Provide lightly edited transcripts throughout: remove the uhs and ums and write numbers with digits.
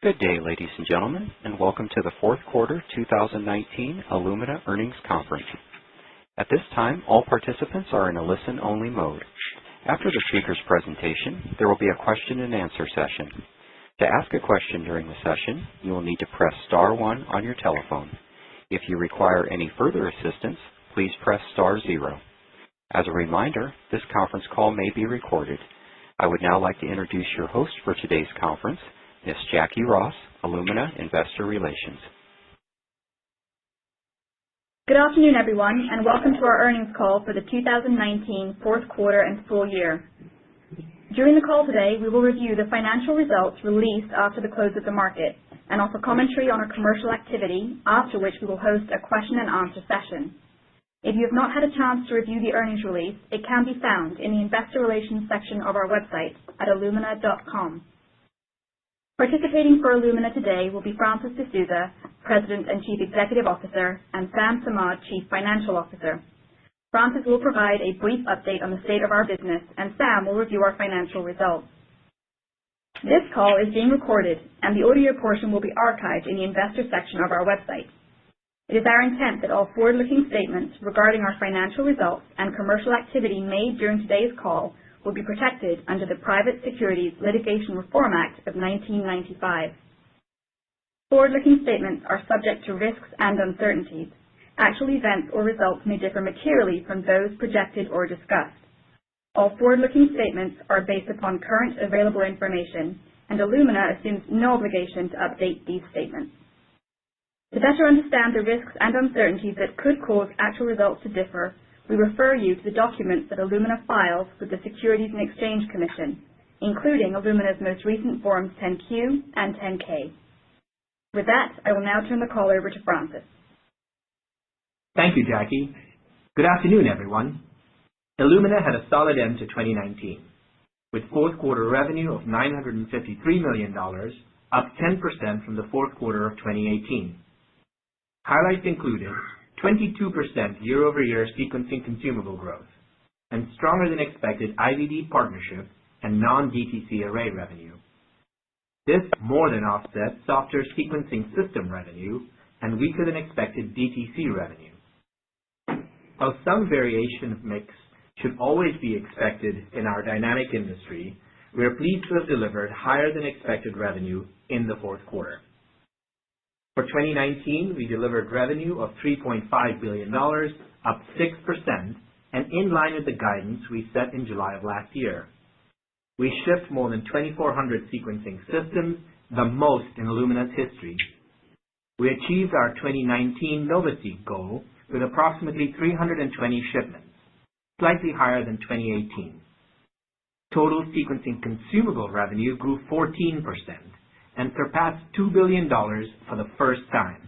Good day, ladies and gentlemen, and welcome to the fourth quarter 2019 Illumina earnings conference. At this time, all participants are in a listen-only mode. After the speaker's presentation, there will be a question-and-answer session. To ask a question during the session, you will need to press star 1 on your telephone. If you require any further assistance, please press star 0. As a reminder, this conference call may be recorded. I would now like to introduce your host for today's conference, Ms. Jackie Ross, Illumina Investor Relations. Good afternoon, everyone, and welcome to our earnings call for the 2019 fourth quarter and full year. During the call today, we will review the financial results released after the close of the market and offer commentary on our commercial activity, after which we will host a question and answer session. If you have not had a chance to review the earnings release, it can be found in the Investor Relations section of our website at illumina.com. Participating for Illumina today will be Francis deSouza, President and Chief Executive Officer, and Sam Samad, Chief Financial Officer. Francis will provide a brief update on the state of our business, and Sam will review our financial results. This call is being recorded, and the audio portion will be archived in the Investor section of our website. It is our intent that all forward-looking statements regarding our financial results and commercial activity made during today's call will be protected under the Private Securities Litigation Reform Act of 1995. Forward-looking statements are subject to risks and uncertainties. Actual events or results may differ materially from those projected or discussed. All forward-looking statements are based upon current available information, and Illumina assumes no obligation to update these statements. To better understand the risks and uncertainties that could cause actual results to differ, we refer you to the documents that Illumina files with the Securities and Exchange Commission, including Illumina's most recent Forms 10-Q and 10-K. With that, I will now turn the call over to Francis. Thank you, Jackie. Good afternoon, everyone. Illumina had a solid end to 2019, with fourth quarter revenue of $953 million, up 10% from the fourth quarter of 2018. Highlights included 22% year-over-year sequencing consumable growth, and stronger than expected IVD partnership and non-DTC array revenue. This more than offset softer sequencing system revenue and weaker than expected DTC revenue. While some variation of mix should always be expected in our dynamic industry, we are pleased to have delivered higher than expected revenue in the fourth quarter. For 2019, we delivered revenue of $3.5 billion, up 6%, and in line with the guidance we set in July of last year. We shipped more than 2,400 sequencing systems, the most in Illumina's history. We achieved our 2019 NovaSeq goal with approximately 320 shipments, slightly higher than 2018. Total sequencing consumable revenue grew 14%. And surpassed $2 billion for the first time,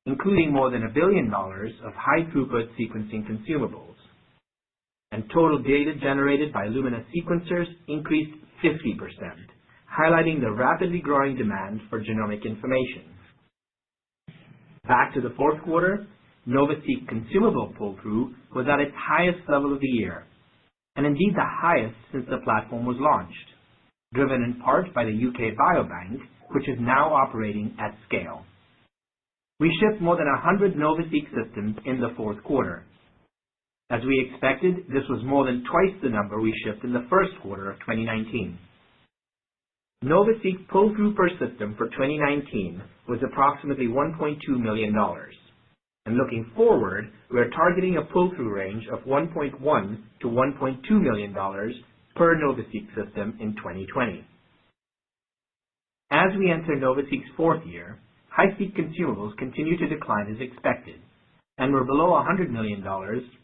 including more than $1 billion of high-throughput sequencing consumables. And total data generated by Illumina sequencers increased 50%, highlighting the rapidly growing demand for genomic information. Back to the fourth quarter, NovaSeq consumable pull-through was at its highest level of the year, and indeed the highest since the platform was launched, driven in part by the UK Biobank, which is now operating at scale. We shipped more than 100 NovaSeq systems in the fourth quarter. As we expected, this was more than twice the number we shipped in the first quarter of 2019. NovaSeq pull-through per system for 2019 was approximately $1.2 million. And looking forward, we are targeting a pull-through range of $1.1 to $1.2 million per NovaSeq system in 2020. As we enter NovaSeq's fourth year, high-seq consumables continue to decline as expected, and were below $100 million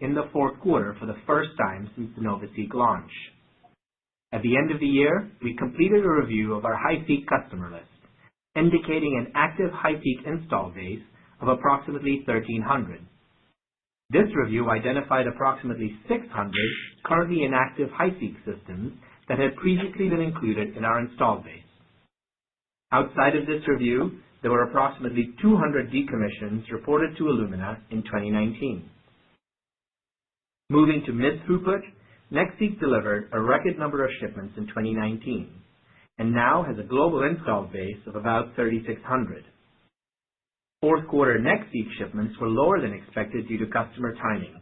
in the fourth quarter for the first time since the NovaSeq launch. At the end of the year, we completed a review of our high-seq customer list, indicating an active high-seq install base of approximately 1,300. This review identified approximately 600 currently inactive high-seq systems that had previously been included in our install base. Outside of this review, there were approximately 200 decommissions reported to Illumina in 2019. Moving to mid-throughput, NextSeq delivered a record number of shipments in 2019, and now has a global installed base of about 3,600. Fourth quarter NextSeq shipments were lower than expected due to customer timing.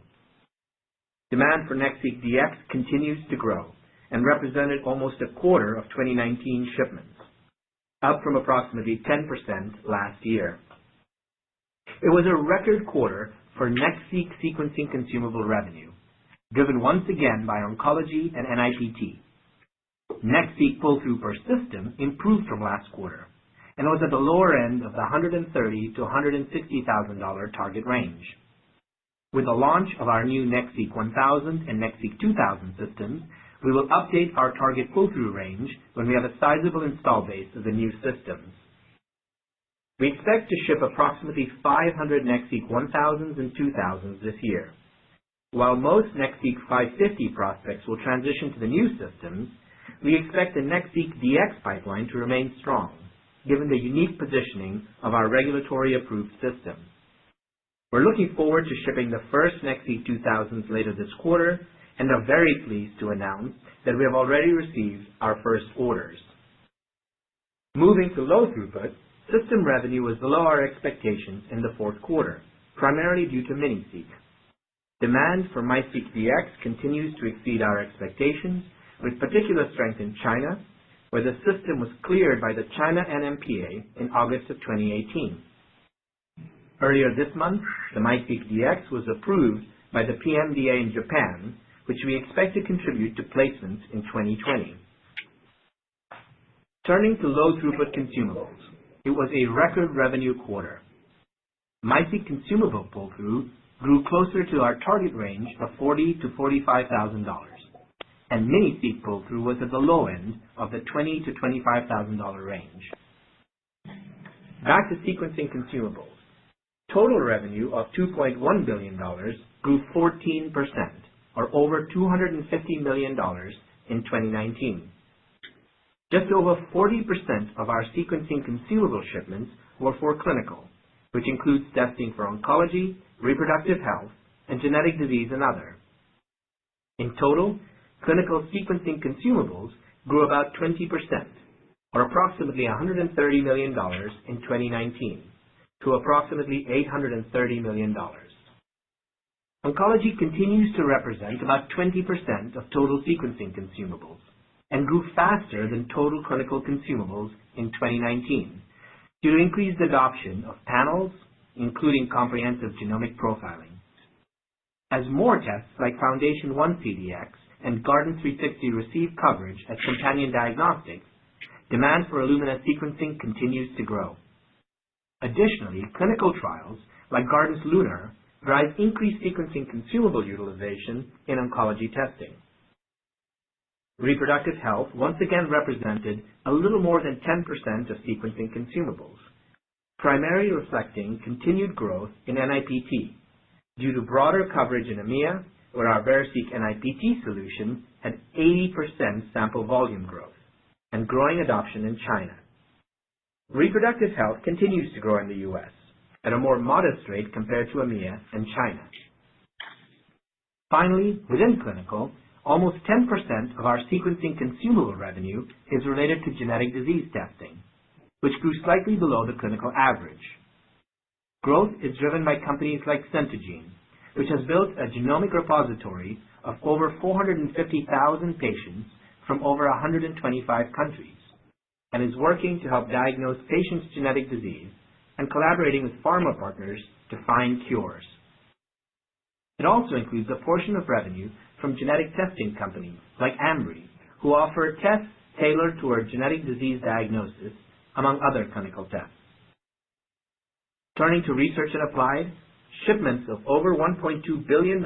Demand for NextSeq DX continues to grow and represented almost a quarter of 2019 shipments, up from approximately 10% last year. It was a record quarter for NextSeq sequencing consumable revenue, driven once again by oncology and NIPT. NextSeq pull-through per system improved from last quarter and was at the lower end of the $130,000 to $160,000 target range. With the launch of our new NextSeq 1000 and NextSeq 2000 systems, we will update our target pull-through range when we have a sizable install base of the new systems. We expect to ship approximately 500 NextSeq 1000s and 2000s this year. While most NextSeq 550 prospects will transition to the new systems, we expect the NextSeq DX pipeline to remain strong, given the unique positioning of our regulatory-approved system. We're looking forward to shipping the first NextSeq 2000s later this quarter, and are very pleased to announce that we have already received our first orders. Moving to low throughput, system revenue was below our expectations in the fourth quarter, primarily due to MiniSeq. Demand for MySeq DX continues to exceed our expectations, with particular strength in China, where the system was cleared by the China NMPA in August of 2018. Earlier this month, the MySeq DX was approved by the PMDA in Japan, which we expect to contribute to placements in 2020. Turning to low throughput consumables, it was a record revenue quarter. MySeq consumable pull-through grew closer to our target range of $40,000 to $45,000, and MiniSeq pull-through was at the low end of the $20,000 to $25,000 range. Back to sequencing consumables. Total revenue of $2.1 billion grew 14%, or over $250 million in 2019. Just over 40% of our sequencing consumable shipments were for clinical, which includes testing for oncology, reproductive health, and genetic disease and other. In total, clinical sequencing consumables grew about 20%, or approximately $130 million in 2019, to approximately $830 million. Oncology continues to represent about 20% of total sequencing consumables and grew faster than total clinical consumables in 2019 due to increased adoption of panels, including comprehensive genomic profiling. As more tests like Foundation 1 CDx and Garden 360 receive coverage as companion diagnostics, demand for Illumina sequencing continues to grow. Additionally, clinical trials like Garden's Lunar drive increased sequencing consumable utilization in oncology testing. Reproductive health once again represented a little more than 10% of sequencing consumables, primarily reflecting continued growth in NIPT due to broader coverage in EMEA, where our VeriSeq NIPT solution had 80% sample volume growth and growing adoption in China. Reproductive health continues to grow in the U.S. at a more modest rate compared to EMEA and China. Finally, within clinical, almost 10% of our sequencing consumable revenue is related to genetic disease testing, which grew slightly below the clinical average. Growth is driven by companies like Centogene, which has built a genomic repository of over 450,000 patients from over 125 countries, and is working to help diagnose patients' genetic disease and collaborating with pharma partners to find cures. It also includes a portion of revenue from genetic testing companies like Ambry, who offer tests tailored toward genetic disease diagnosis, among other clinical tests. Turning to research and applied, shipments of over $1.2 billion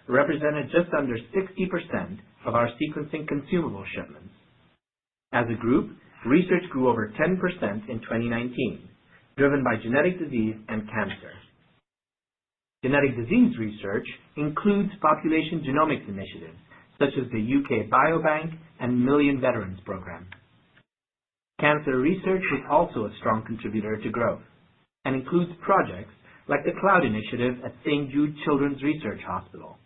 represented just under 60% of our sequencing consumable shipments. As a group, research grew over 10% in 2019, driven by genetic disease and cancer. Genetic disease research includes population genomics initiatives, such as the UK Biobank and Million Veterans Program. Cancer research is also a strong contributor to growth, and includes projects like the Cloud Initiative at St. Jude Children's Research Hospital.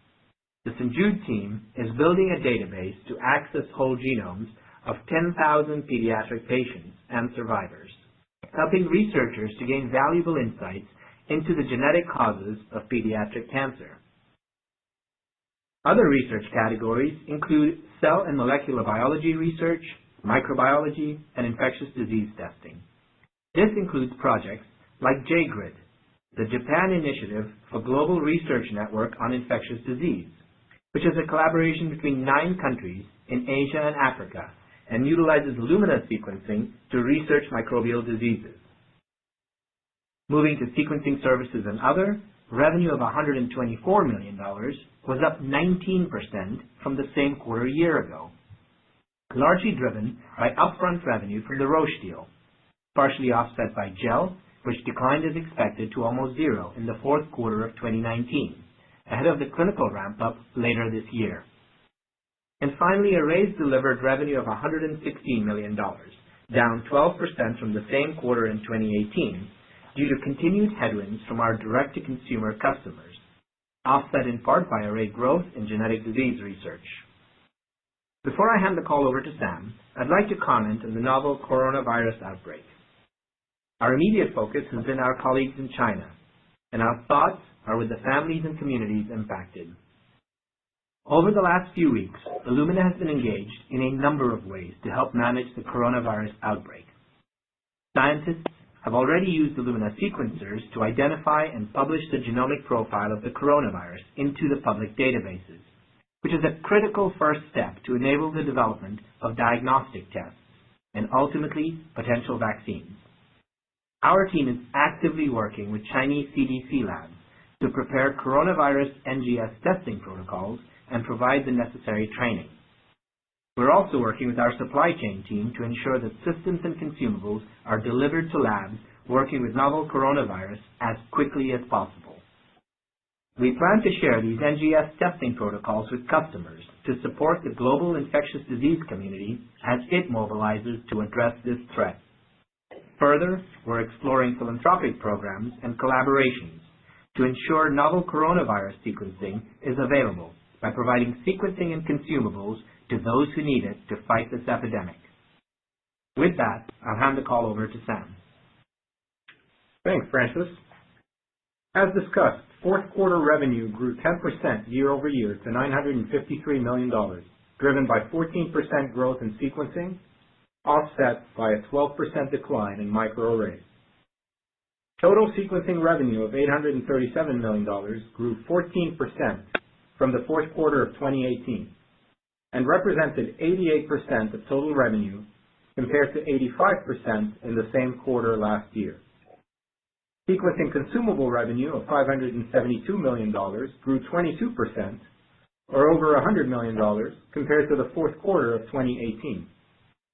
The St. Jude team is building a database to access whole genomes of 10,000 pediatric patients and survivors, helping researchers to gain valuable insights into the genetic causes of pediatric cancer. Other research categories include cell and molecular biology research, microbiology, and infectious disease testing. This includes projects like JGRID, the Japan Initiative for Global Research Network on Infectious Disease, which is a collaboration between 9 countries in Asia and Africa and utilizes Illumina sequencing to research microbial diseases. Moving to sequencing services and other, revenue of $124 million was up 19% from the same quarter a year ago, largely driven by upfront revenue from the Roche deal, partially offset by GEL, which declined as expected to almost zero in the fourth quarter of 2019, ahead of the clinical ramp-up later this year. And finally, Arrays delivered revenue of $116 million, down 12% from the same quarter in 2018 due to continued headwinds from our direct-to-consumer customers, offset in part by Array growth in genetic disease research. Before I hand the call over to Sam, I'd like to comment on the novel coronavirus outbreak. Our immediate focus has been our colleagues in China, and our thoughts are with the families and communities impacted. Over the last few weeks, Illumina has been engaged in a number of ways to help manage the coronavirus outbreak. Scientists have already used Illumina sequencers to identify and publish the genomic profile of the coronavirus into the public databases, which is a critical first step to enable the development of diagnostic tests and ultimately potential vaccines. Our team is actively working with Chinese CDC labs to prepare coronavirus NGS testing protocols and provide the necessary training. We're also working with our supply chain team to ensure that systems and consumables are delivered to labs working with novel coronavirus as quickly as possible. We plan to share these NGS testing protocols with customers to support the global infectious disease community as it mobilizes to address this threat. Further, we're exploring philanthropic programs and collaborations to ensure novel coronavirus sequencing is available by providing sequencing and consumables to those who need it to fight this epidemic. With that, I'll hand the call over to Sam. Thanks, Francis. As discussed, fourth quarter revenue grew 10% year over year to $953 million, driven by 14% growth in sequencing, offset by a 12% decline in microarrays. Total sequencing revenue of $837 million grew 14% from the fourth quarter of 2018 and represented 88% of total revenue compared to 85% in the same quarter last year. Sequencing consumable revenue of $572 million grew 22%, or over $100 million, compared to the fourth quarter of 2018,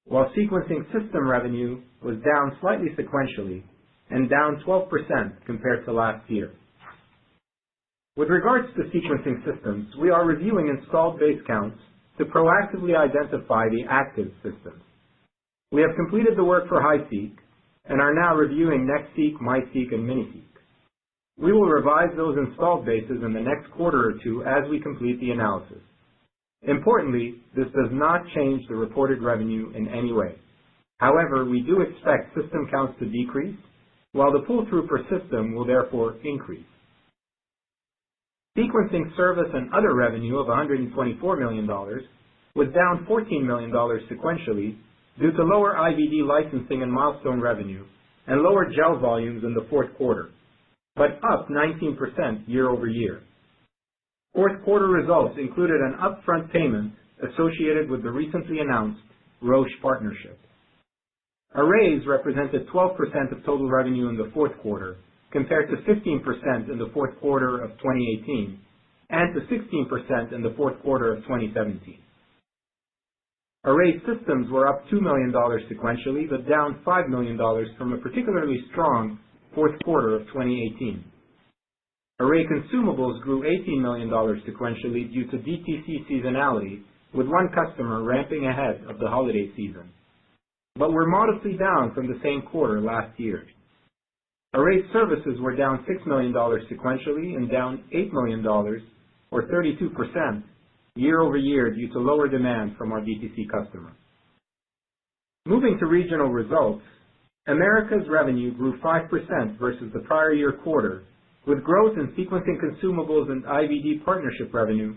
while sequencing system revenue was down slightly sequentially and down 12% compared to last year. With regards to sequencing systems, we are reviewing installed base counts to proactively identify the active systems. We have completed the work for HiSeq and are now reviewing NextSeq, MySeq, and MiniSeq. We will revise those installed bases in the next quarter or two as we complete the analysis. Importantly, this does not change the reported revenue in any way. However, we do expect system counts to decrease, while the pull-through per system will therefore increase. Sequencing service and other revenue of $124 million was down $14 million sequentially due to lower IVD licensing and milestone revenue and lower GEL volumes in the fourth quarter, but up 19% year over year. Fourth quarter results included an upfront payment associated with the recently announced Roche partnership. Arrays represented 12% of total revenue in the fourth quarter, compared to 15% in the fourth quarter of 2018 and to 16% in the fourth quarter of 2017. Array systems were up $2 million sequentially, but down $5 million from a particularly strong fourth quarter of 2018. Array consumables grew $18 million sequentially due to DTC seasonality, with one customer ramping ahead of the holiday season, but were modestly down from the same quarter last year. Array services were down $6 million sequentially and down $8 million, or 32%, year over year due to lower demand from our DTC customer. Moving to regional results, America's revenue grew 5% versus the prior year quarter, with growth in sequencing consumables and IVD partnership revenue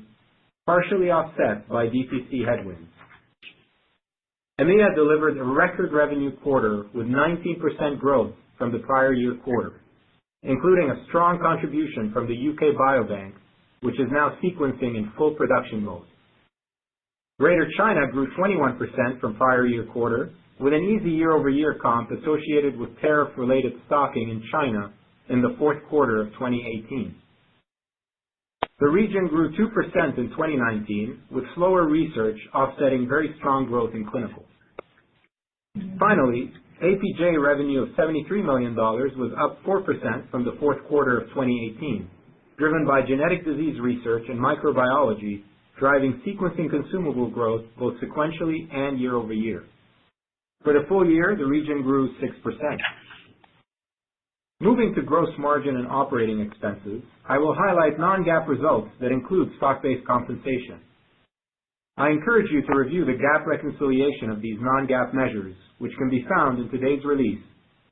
partially offset by DTC headwinds. EMEA delivered a record revenue quarter with 19% growth from the prior year quarter, including a strong contribution from the UK Biobank, which is now sequencing in full production mode. Greater China grew 21% from prior year quarter, with an easy year-over-year comp associated with tariff-related stocking in China in the fourth quarter of 2018. The region grew 2% in 2019, with slower research offsetting very strong growth in clinical. Finally, APJ revenue of $73 million was up 4% from the fourth quarter of 2018, driven by genetic disease research and microbiology, driving sequencing consumable growth both sequentially and year over year. For the full year, the region grew 6%. Moving to gross margin and operating expenses, I will highlight non-GAAP results that include stock-based compensation. I encourage you to review the GAAP reconciliation of these non-GAAP measures, which can be found in today's release,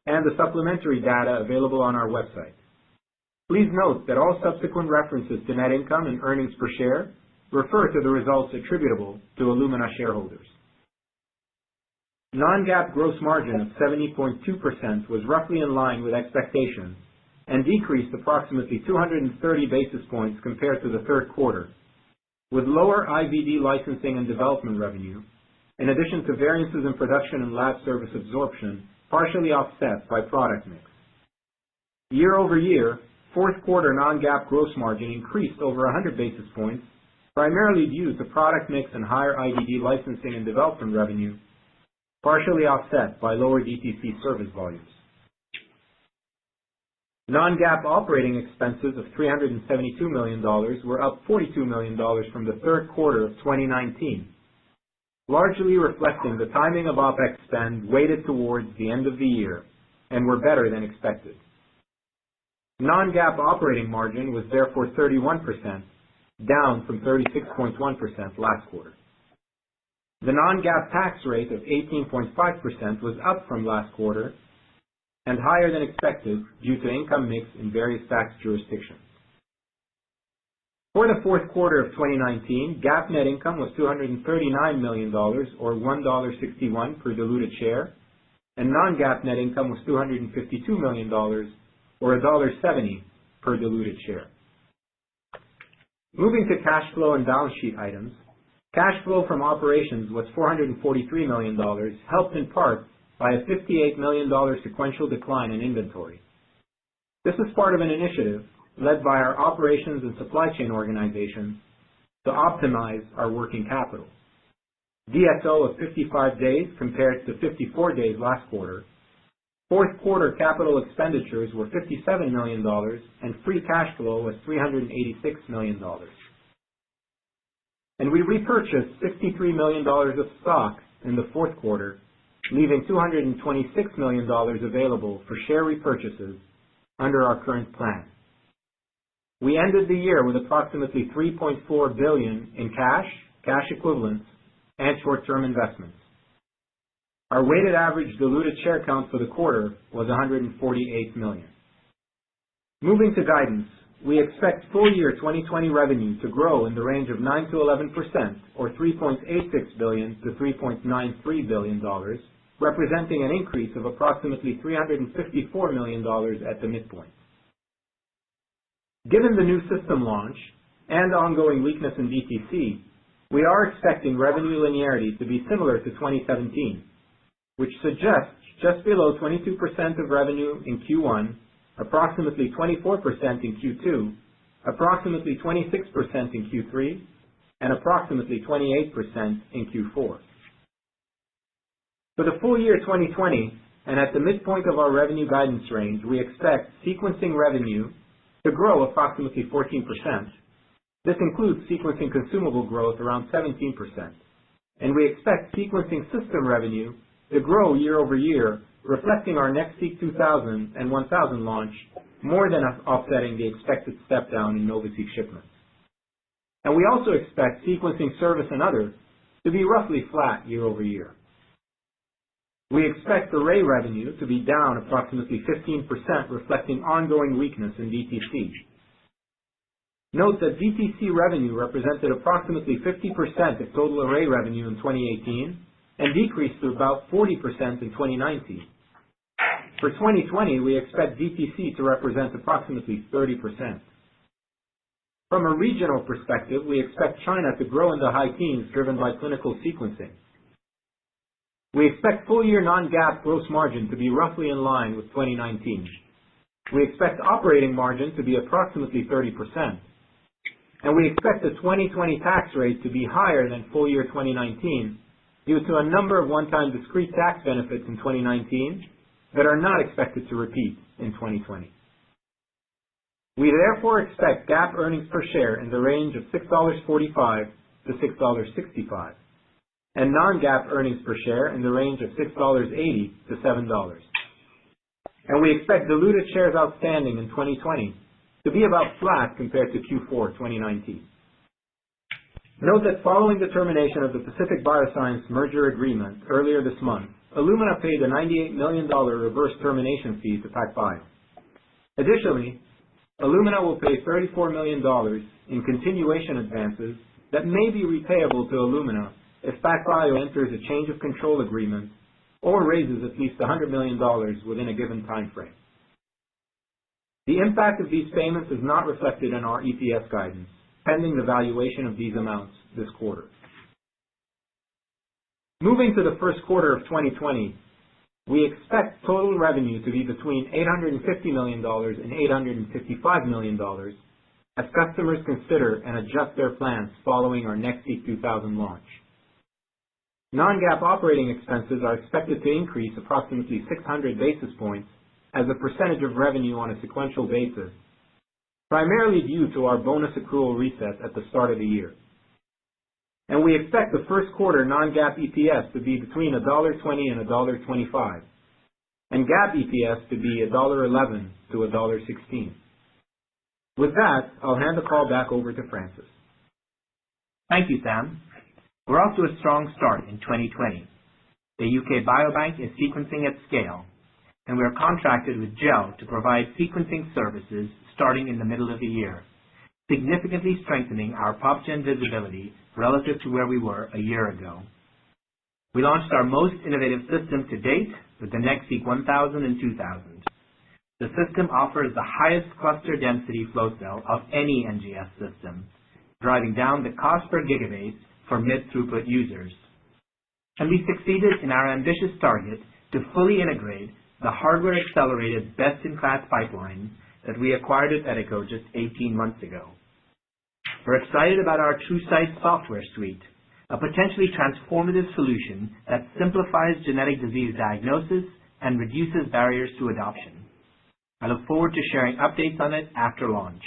and the supplementary data available on our website. Please note that all subsequent references to net income and earnings per share refer to the results attributable to Illumina shareholders. Non-GAAP gross margin of 70.2% was roughly in line with expectations and decreased approximately 230 basis points compared to the third quarter, with lower IVD licensing and development revenue, in addition to variances in production and lab service absorption, partially offset by product mix. Year over year, fourth quarter non-GAAP gross margin increased over 100 basis points, primarily due to product mix and higher IVD licensing and development revenue, partially offset by lower DTC service volumes. Non-GAAP operating expenses of $372 million were up $42 million from the third quarter of 2019, largely reflecting the timing of OpEx spend weighted towards the end of the year and were better than expected. Non-GAAP operating margin was therefore 31%, down from 36.1% last quarter. The non-GAAP tax rate of 18.5% was up from last quarter and higher than expected due to income mix in various tax jurisdictions. For the fourth quarter of 2019, GAAP net income was $239 million, or $1.61 per diluted share, and non-GAAP net income was $252 million, or $1.70 per diluted share. Moving to cash flow and balance sheet items, cash flow from operations was $443 million, helped in part by a $58 million sequential decline in inventory. This is part of an initiative led by our operations and supply chain organizations to optimize our working capital. DSO of 55 days compared to 54 days last quarter. Fourth quarter capital expenditures were $57 million, and free cash flow was $386 million. And we repurchased $63 million of stock in the fourth quarter, leaving $226 million available for share repurchases under our current plan. We ended the year with approximately $3.4 billion in cash equivalents, and short-term investments. Our weighted average diluted share count for the quarter was 148 million. Moving to guidance, we expect full year 2020 revenue to grow in the range of 9 to 11%, or $3.86 billion to $3.93 billion, representing an increase of approximately $354 million at the midpoint. Given the new system launch and ongoing weakness in DTC, we are expecting revenue linearity to be similar to 2017, which suggests just below 22% of revenue in Q1, approximately 24% in Q2, approximately 26% in Q3, and approximately 28% in Q4. For the full year 2020, and at the midpoint of our revenue guidance range, we expect sequencing revenue to grow approximately 14%. This includes sequencing consumable growth around 17%, and we expect sequencing system revenue to grow year over year, reflecting our NextSeq 2000 and 1000 launch, more than offsetting the expected step down in NovaSeq shipments. And we also expect sequencing service and other to be roughly flat year over year. We expect array revenue to be down approximately 15%, reflecting ongoing weakness in DTC. Note that DTC revenue represented approximately 50% of total array revenue in 2018 and decreased to about 40% in 2019. For 2020, we expect DTC to represent approximately 30%. From a regional perspective, we expect China to grow in the high teens, driven by clinical sequencing. We expect full-year non-GAAP gross margin to be roughly in line with 2019. We expect operating margin to be approximately 30%. And we expect the 2020 tax rate to be higher than full-year 2019 due to a number of one-time discrete tax benefits in 2019 that are not expected to repeat in 2020. We therefore expect GAAP earnings per share in the range of $6.45 to $6.65, and non-GAAP earnings per share in the range of $6.80 to $7. And we expect diluted shares outstanding in 2020 to be about flat compared to Q4 2019. Note that following the termination of the Pacific Bioscience merger agreement earlier this month, Illumina paid a $98 million reverse termination fee to PacBio. Additionally, Illumina will pay $34 million in continuation advances that may be repayable to Illumina if PacBio enters a change of control agreement or raises at least $100 million within a given time frame. The impact of these payments is not reflected in our EPS guidance, pending the valuation of these amounts this quarter. Moving to the first quarter of 2020, we expect total revenue to be between $850 million and $855 million as customers consider and adjust their plans following our NextSeq 2000 launch. Non-GAAP operating expenses are expected to increase approximately 600 basis points as a percentage of revenue on a sequential basis, primarily due to our bonus accrual reset at the start of the year. And we expect the first quarter non-GAAP EPS to be between $1.20 and $1.25, and GAAP EPS to be $1.11 to $1.16. With that, I'll hand the call back over to Francis. Thank you, Sam. We're off to a strong start in 2020. The UK Biobank is sequencing at scale, and we are contracted with GEL to provide sequencing services starting in the middle of the year, significantly strengthening our PopGen visibility relative to where we were a year ago. We launched our most innovative system to date with the NextSeq 1000 and 2000. The system offers the highest cluster density flow cell of any NGS system, driving down the cost per gigabase for mid-throughput users. And we succeeded in our ambitious target to fully integrate the hardware-accelerated best-in-class pipeline that we acquired at Edico just 18 months ago. We're excited about our TruSight software suite, a potentially transformative solution that simplifies genetic disease diagnosis and reduces barriers to adoption. I look forward to sharing updates on it after launch.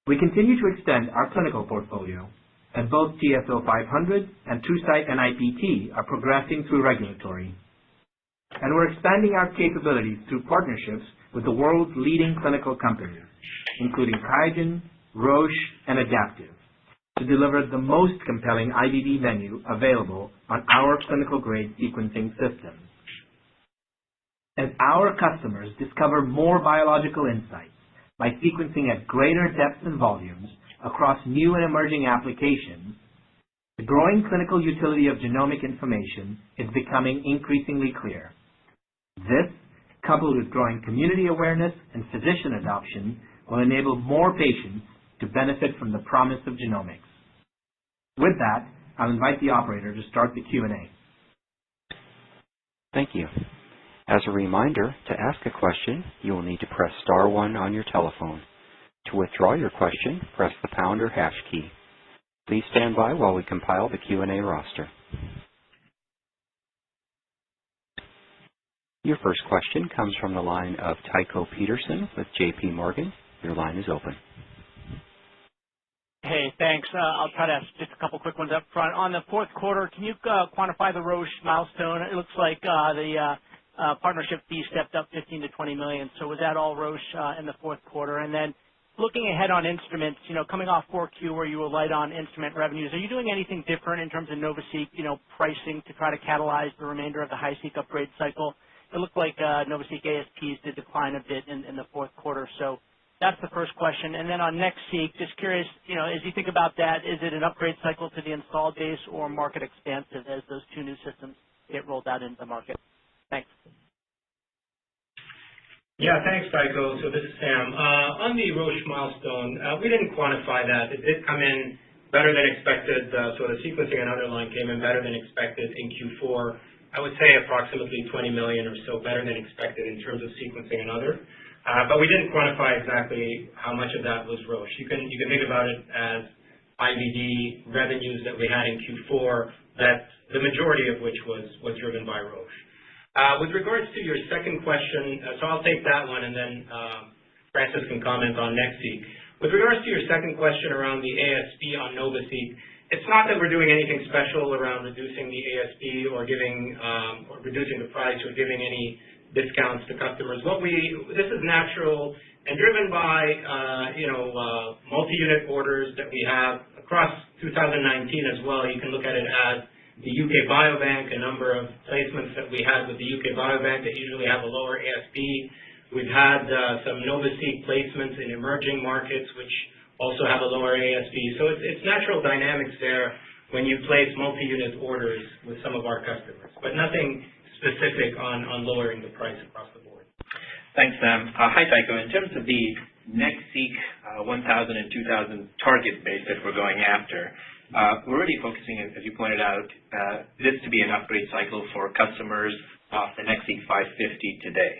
We continue to extend our clinical portfolio, and both TSO 500 and TruSight NIPT are progressing through regulatory. And we're expanding our capabilities through partnerships with the world's leading clinical companies, including QIAGEN, Roche, and Adaptive, to deliver the most compelling IVD menu available on our clinical-grade sequencing systems. As our customers discover more biological insights by sequencing at greater depths and volumes across new and emerging applications, the growing clinical utility of genomic information is becoming increasingly clear. This, coupled with growing community awareness and physician adoption, will enable more patients to benefit from the promise of genomics. With that, I'll invite the operator to start the Q&A. Thank you. As a reminder, to ask a question, you will need to press star one on your telephone. To withdraw your question, press the pound or hash key. Please stand by while we compile the Q&A roster. Your first question comes from the line of Tycho Peterson with J.P. Morgan. Your line is open. Hey, thanks. I'll try to ask just a couple quick ones up front. On the fourth quarter, can you quantify the Roche milestone? It looks like the partnership fee stepped up $15 to $20 million. So was that all Roche in the fourth quarter? And then looking ahead on instruments, coming off 4Q where you were light on instrument revenues, are you doing anything different in terms of NovaSeq, pricing to try to catalyze the remainder of the HiSeq upgrade cycle? It looked like NovaSeq ASPs did decline a bit in the fourth quarter. So that's the first question. And then on NextSeq, just curious, as you think about that, is it an upgrade cycle to the installed base or market expansive as those two new systems get rolled out into the market? Thanks. Yeah, thanks, Tycho. So this is Sam. On the Roche milestone, we didn't quantify that. It did come in better than expected. So the sequencing and other line came in better than expected in Q4. I would say approximately $20 million or so better than expected in terms of sequencing and other. But we didn't quantify exactly how much of that was Roche. You can think about it as IVD revenues that we had in Q4, that the majority of which was driven by Roche. With regards to your second question, so I'll take that one and then Francis can comment on NextSeq. With regards to your second question around the ASP on NovaSeq, it's not that we're doing anything special around reducing the ASP or giving or reducing the price or giving any discounts to customers. This is natural and driven by multi-unit orders that we have across 2019 as well. You can look at it as the UK Biobank, a number of placements that we had with the UK Biobank that usually have a lower ASP. We've had some NovaSeq placements in emerging markets, which also have a lower ASP. So it's natural dynamics there when you place multi-unit orders with some of our customers, but nothing specific on lowering the price across the board. Thanks, Sam. Hi, Tycho. In terms of the NextSeq 1000 and 2000 target base that we're going after, we're really focusing, as you pointed out, this to be an upgrade cycle for customers of the NextSeq 550 today.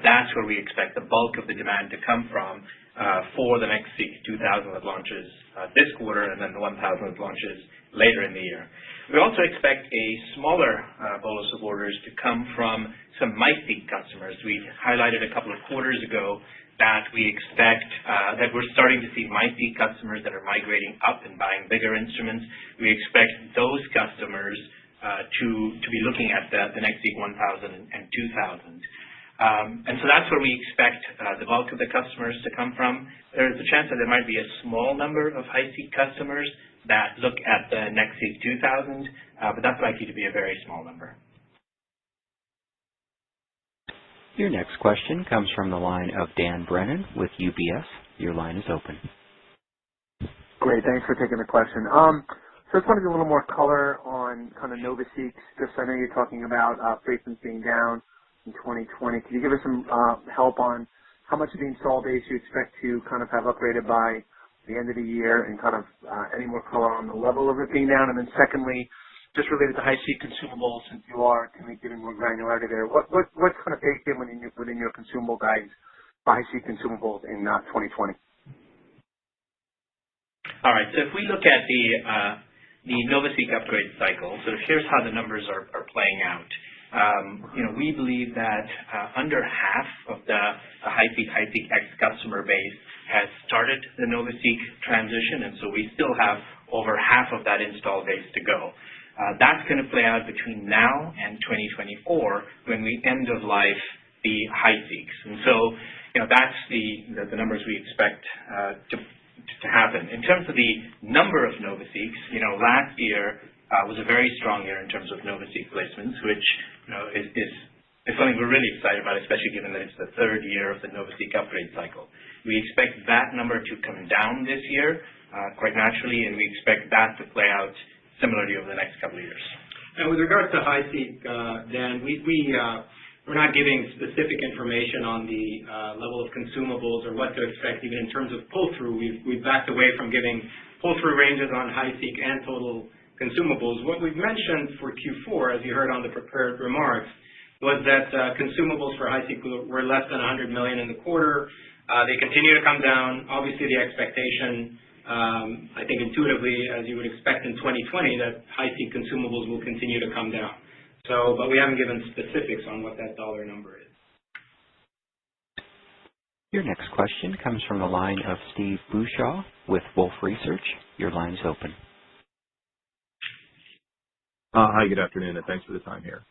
That's where we expect the bulk of the demand to come from for the NextSeq 2000 that launches this quarter and then the 1000 that launches later in the year. We also expect a smaller bolus of orders to come from some MiSeq customers. We highlighted a couple of quarters ago that we expect that we're starting to see MiSeq customers that are migrating up and buying bigger instruments. We expect those customers to be looking at the NextSeq 1000 and 2000. And so that's where we expect the bulk of the customers to come from. There's a chance that there might be a small number of HiSeq customers that look at the NextSeq 2000, but that's likely to be a very small number. Your next question comes from the line of Dan Brennan with UBS. Your line is open. Great. Thanks for taking the question. So I just wanted to get a little more color on kind of NovaSeq. Just I know you're talking about placements being down in 2020. Can you give us some help on how much of the install base you expect to kind of have upgraded by the end of the year and kind of any more color on the level of it being down? And then secondly, just related to HiSeq consumables, since you are kind of giving more granularity there, what's kind of baked in within your consumable guides for HiSeq consumables in 2020? All right. So if we look at the NovaSeq upgrade cycle, so here's how the numbers are playing out. We believe that under half of the HiSeq X customer base has started the NovaSeq transition, and so we still have over half of that install base to go. That's going to play out between now and 2024 when we end of life the HiSeqs. And so, that's the numbers we expect to happen. In terms of the number of NovaSeqs, last year was a very strong year in terms of NovaSeq placements, which is something we're really excited about, especially given that it's the third year of the NovaSeq upgrade cycle. We expect that number to come down this year quite naturally, and we expect that to play out similarly over the next couple of years. And with regards to HiSeq, Dan, we're not giving specific information on the level of consumables or what to expect even in terms of pull-through. We've backed away from giving pull-through ranges on HiSeq and total consumables. What we've mentioned for Q4, as you heard on the prepared remarks, was that consumables for HiSeq were less than $100 million in the quarter. They continue to come down. Obviously, the expectation, I think intuitively, as you would expect in 2020, that HiSeq consumables will continue to come down. So, but we haven't given specifics on what that dollar number is. Your next question comes from the line of Steve Beuchaw with Wolfe Research. Your line is open. Hi, good afternoon, and thanks for the time here.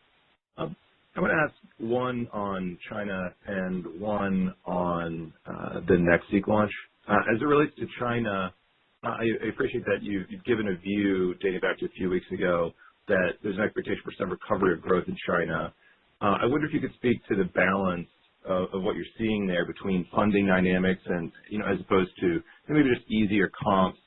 I want to ask one on China and one on the NextSeq launch. As it relates to China, I appreciate that you've given a view dating back to a few weeks ago that there's an expectation for some recovery of growth in China. I wonder if you could speak to the balance of what you're seeing there between funding dynamics and, as opposed to maybe just easier comps,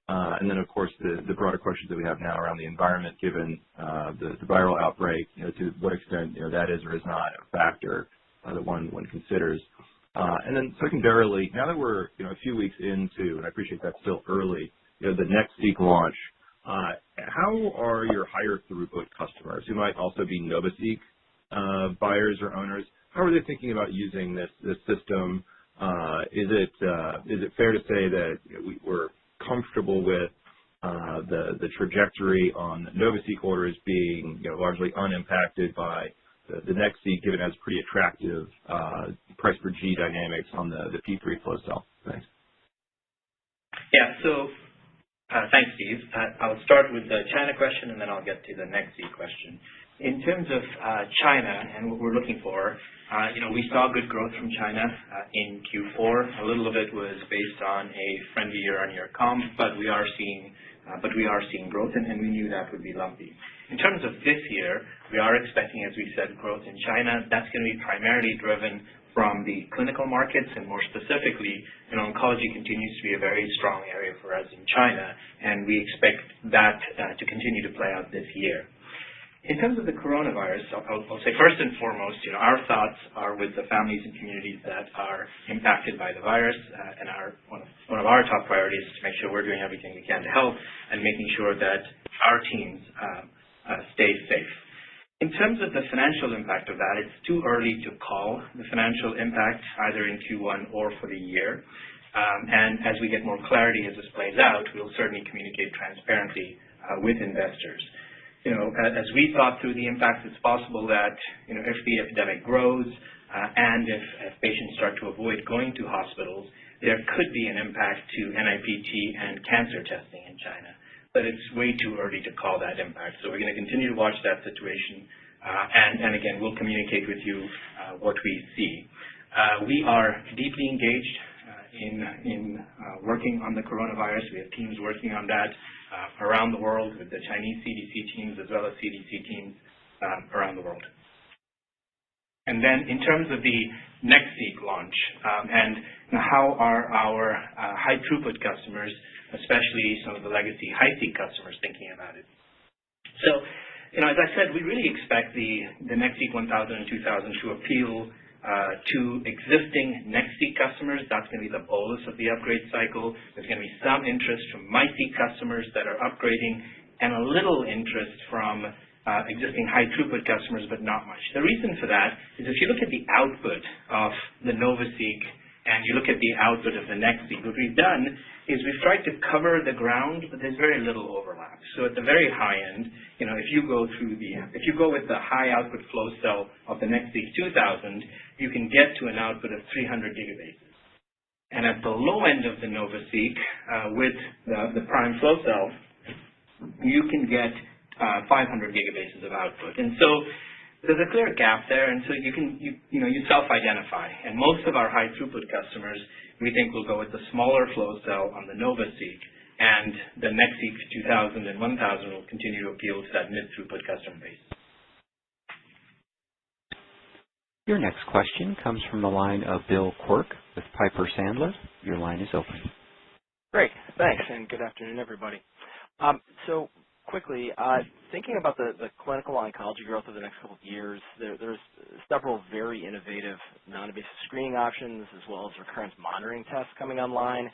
and then, of course, the broader questions that we have now around the environment given the viral outbreak, to what extent that is or is not a factor that one considers. And then secondarily, now that we're a few weeks into, and I appreciate that's still early, the NextSeq launch, how are your higher throughput customers who might also be NovaSeq buyers or owners? How are they thinking about using this system? Is it fair to say that we're comfortable with the trajectory on NovaSeq orders being largely unimpacted by the NextSeq, given it has pretty attractive price per G dynamics on the P3 flow cell? Thanks. Yeah. So thanks, Steve. I'll start with the China question, and then I'll get to the NextSeq question. In terms of China and what we're looking for, we saw good growth from China in Q4. A little of it was based on a friendly year-on-year comp, but we are seeing growth, and we knew that would be lumpy. In terms of this year, we are expecting, as we said, growth in China. That's going to be primarily driven from the clinical markets, and more specifically, oncology continues to be a very strong area for us in China, and we expect that to continue to play out this year. In terms of the coronavirus, I'll say first and foremost, our thoughts are with the families and communities that are impacted by the virus, and one of our top priorities is to make sure we're doing everything we can to help and making sure that our teams stay safe. In terms of the financial impact of that, it's too early to call the financial impact either in Q1 or for the year. And as we get more clarity as this plays out, we'll certainly communicate transparently with investors. As we thought through the impacts, it's possible that, if the epidemic grows and if patients start to avoid going to hospitals, there could be an impact to NIPT and cancer testing in China. But it's way too early to call that impact. So we're going to continue to watch that situation. And again, we'll communicate with you what we see. We are deeply engaged in working on the coronavirus. We have teams working on that around the world with the Chinese CDC teams as well as CDC teams around the world. And then in terms of the NextSeq launch and how are our high throughput customers, especially some of the legacy HiSeq customers, thinking about it. So, as I said, we really expect the NextSeq 1000 and 2000 to appeal to existing NextSeq customers. That's going to be the bolus of the upgrade cycle. There's going to be some interest from MiSeq customers that are upgrading and a little interest from existing high throughput customers, but not much. The reason for that is if you look at the output of the NovaSeq and you look at the output of the NextSeq, what we've done is we've tried to cover the ground, but there's very little overlap. So at the very high end, if you go with the high output flow cell of the NextSeq 2000, you can get to an output of 300 gigabases. And at the low end of the NovaSeq, with the prime flow cell, you can get 500 gigabases of output. And so there's a clear gap there, and so you self-identify. And most of our high throughput customers, we think, will go with the smaller flow cell on the NovaSeq, and the NextSeq 2000 and 1000 will continue to appeal to that mid-throughput customer base. Your next question comes from the line of Bill Quirk with Piper Sandler. Your line is open. Great. Thanks, and good afternoon, everybody. So quickly, thinking about the clinical oncology growth over the next couple of years, there's several very innovative non-invasive screening options as well as recurrence monitoring tests coming online.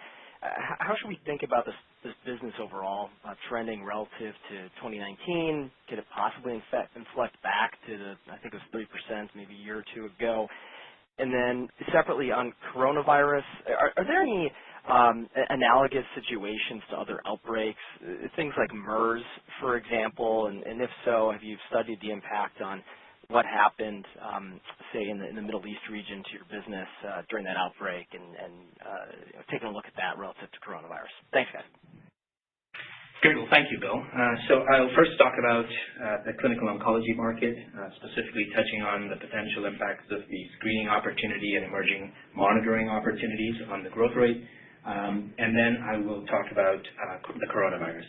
How should we think about this business overall trending relative to 2019? Could it possibly inflect back to I think it was 3% maybe a year or two ago? And then separately on coronavirus, are there any analogous situations to other outbreaks, things like MERS, for example, and if so, have you studied the impact on what happened, say, in the Middle East region to your business during that outbreak, and taking a look at that relative to coronavirus? Thanks, guys. Great. Well, thank you, Bill. So I'll first talk about the clinical oncology market, specifically touching on the potential impacts of the screening opportunity and emerging monitoring opportunities on the growth rate. and then I will talk about the coronavirus.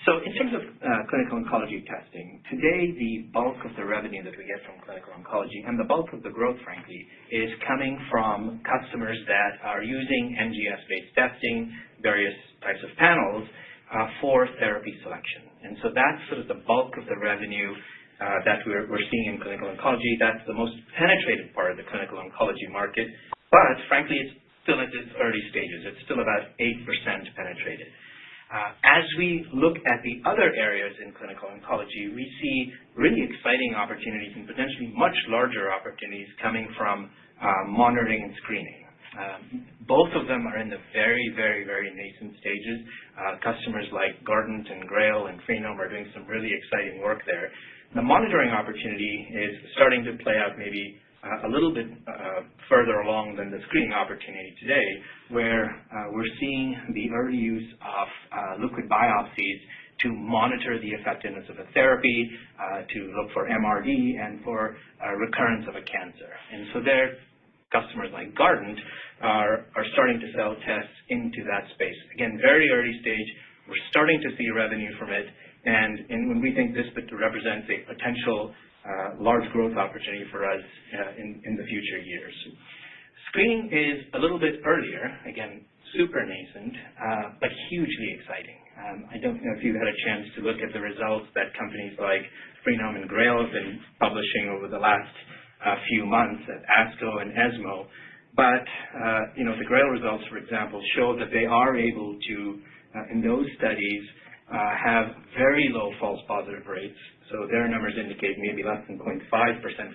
So in terms of clinical oncology testing, today the bulk of the revenue that we get from clinical oncology and the bulk of the growth, frankly, is coming from customers that are using NGS-based testing, various types of panels, for therapy selection. And so that's sort of the bulk of the revenue that we're seeing in clinical oncology. That's the most penetrated part of the clinical oncology market. But frankly, it's still at its early stages. It's still about 8% penetrated. As we look at the other areas in clinical oncology, we see really exciting opportunities and potentially much larger opportunities coming from monitoring and screening. Both of them are in the very, very, very nascent stages. Customers like Guardant and Grail and Freenome are doing some really exciting work there. The monitoring opportunity is starting to play out maybe a little bit further along than the screening opportunity today, where we're seeing the early use of liquid biopsies to monitor the effectiveness of a therapy, to look for MRD, and for recurrence of a cancer. And so there, customers like Guardant are starting to sell tests into that space. Again, very early stage. We're starting to see revenue from it, and when we think this represents a potential large growth opportunity for us in the future years. Screening is a little bit earlier, again, super nascent, but hugely exciting. I don't know if you've had a chance to look at the results that companies like Freenome and Grail have been publishing over the last few months at ASCO and ESMO, but the Grail results, for example, show that they are able to, in those studies, have very low false positive rates. So their numbers indicate maybe less than 0.5%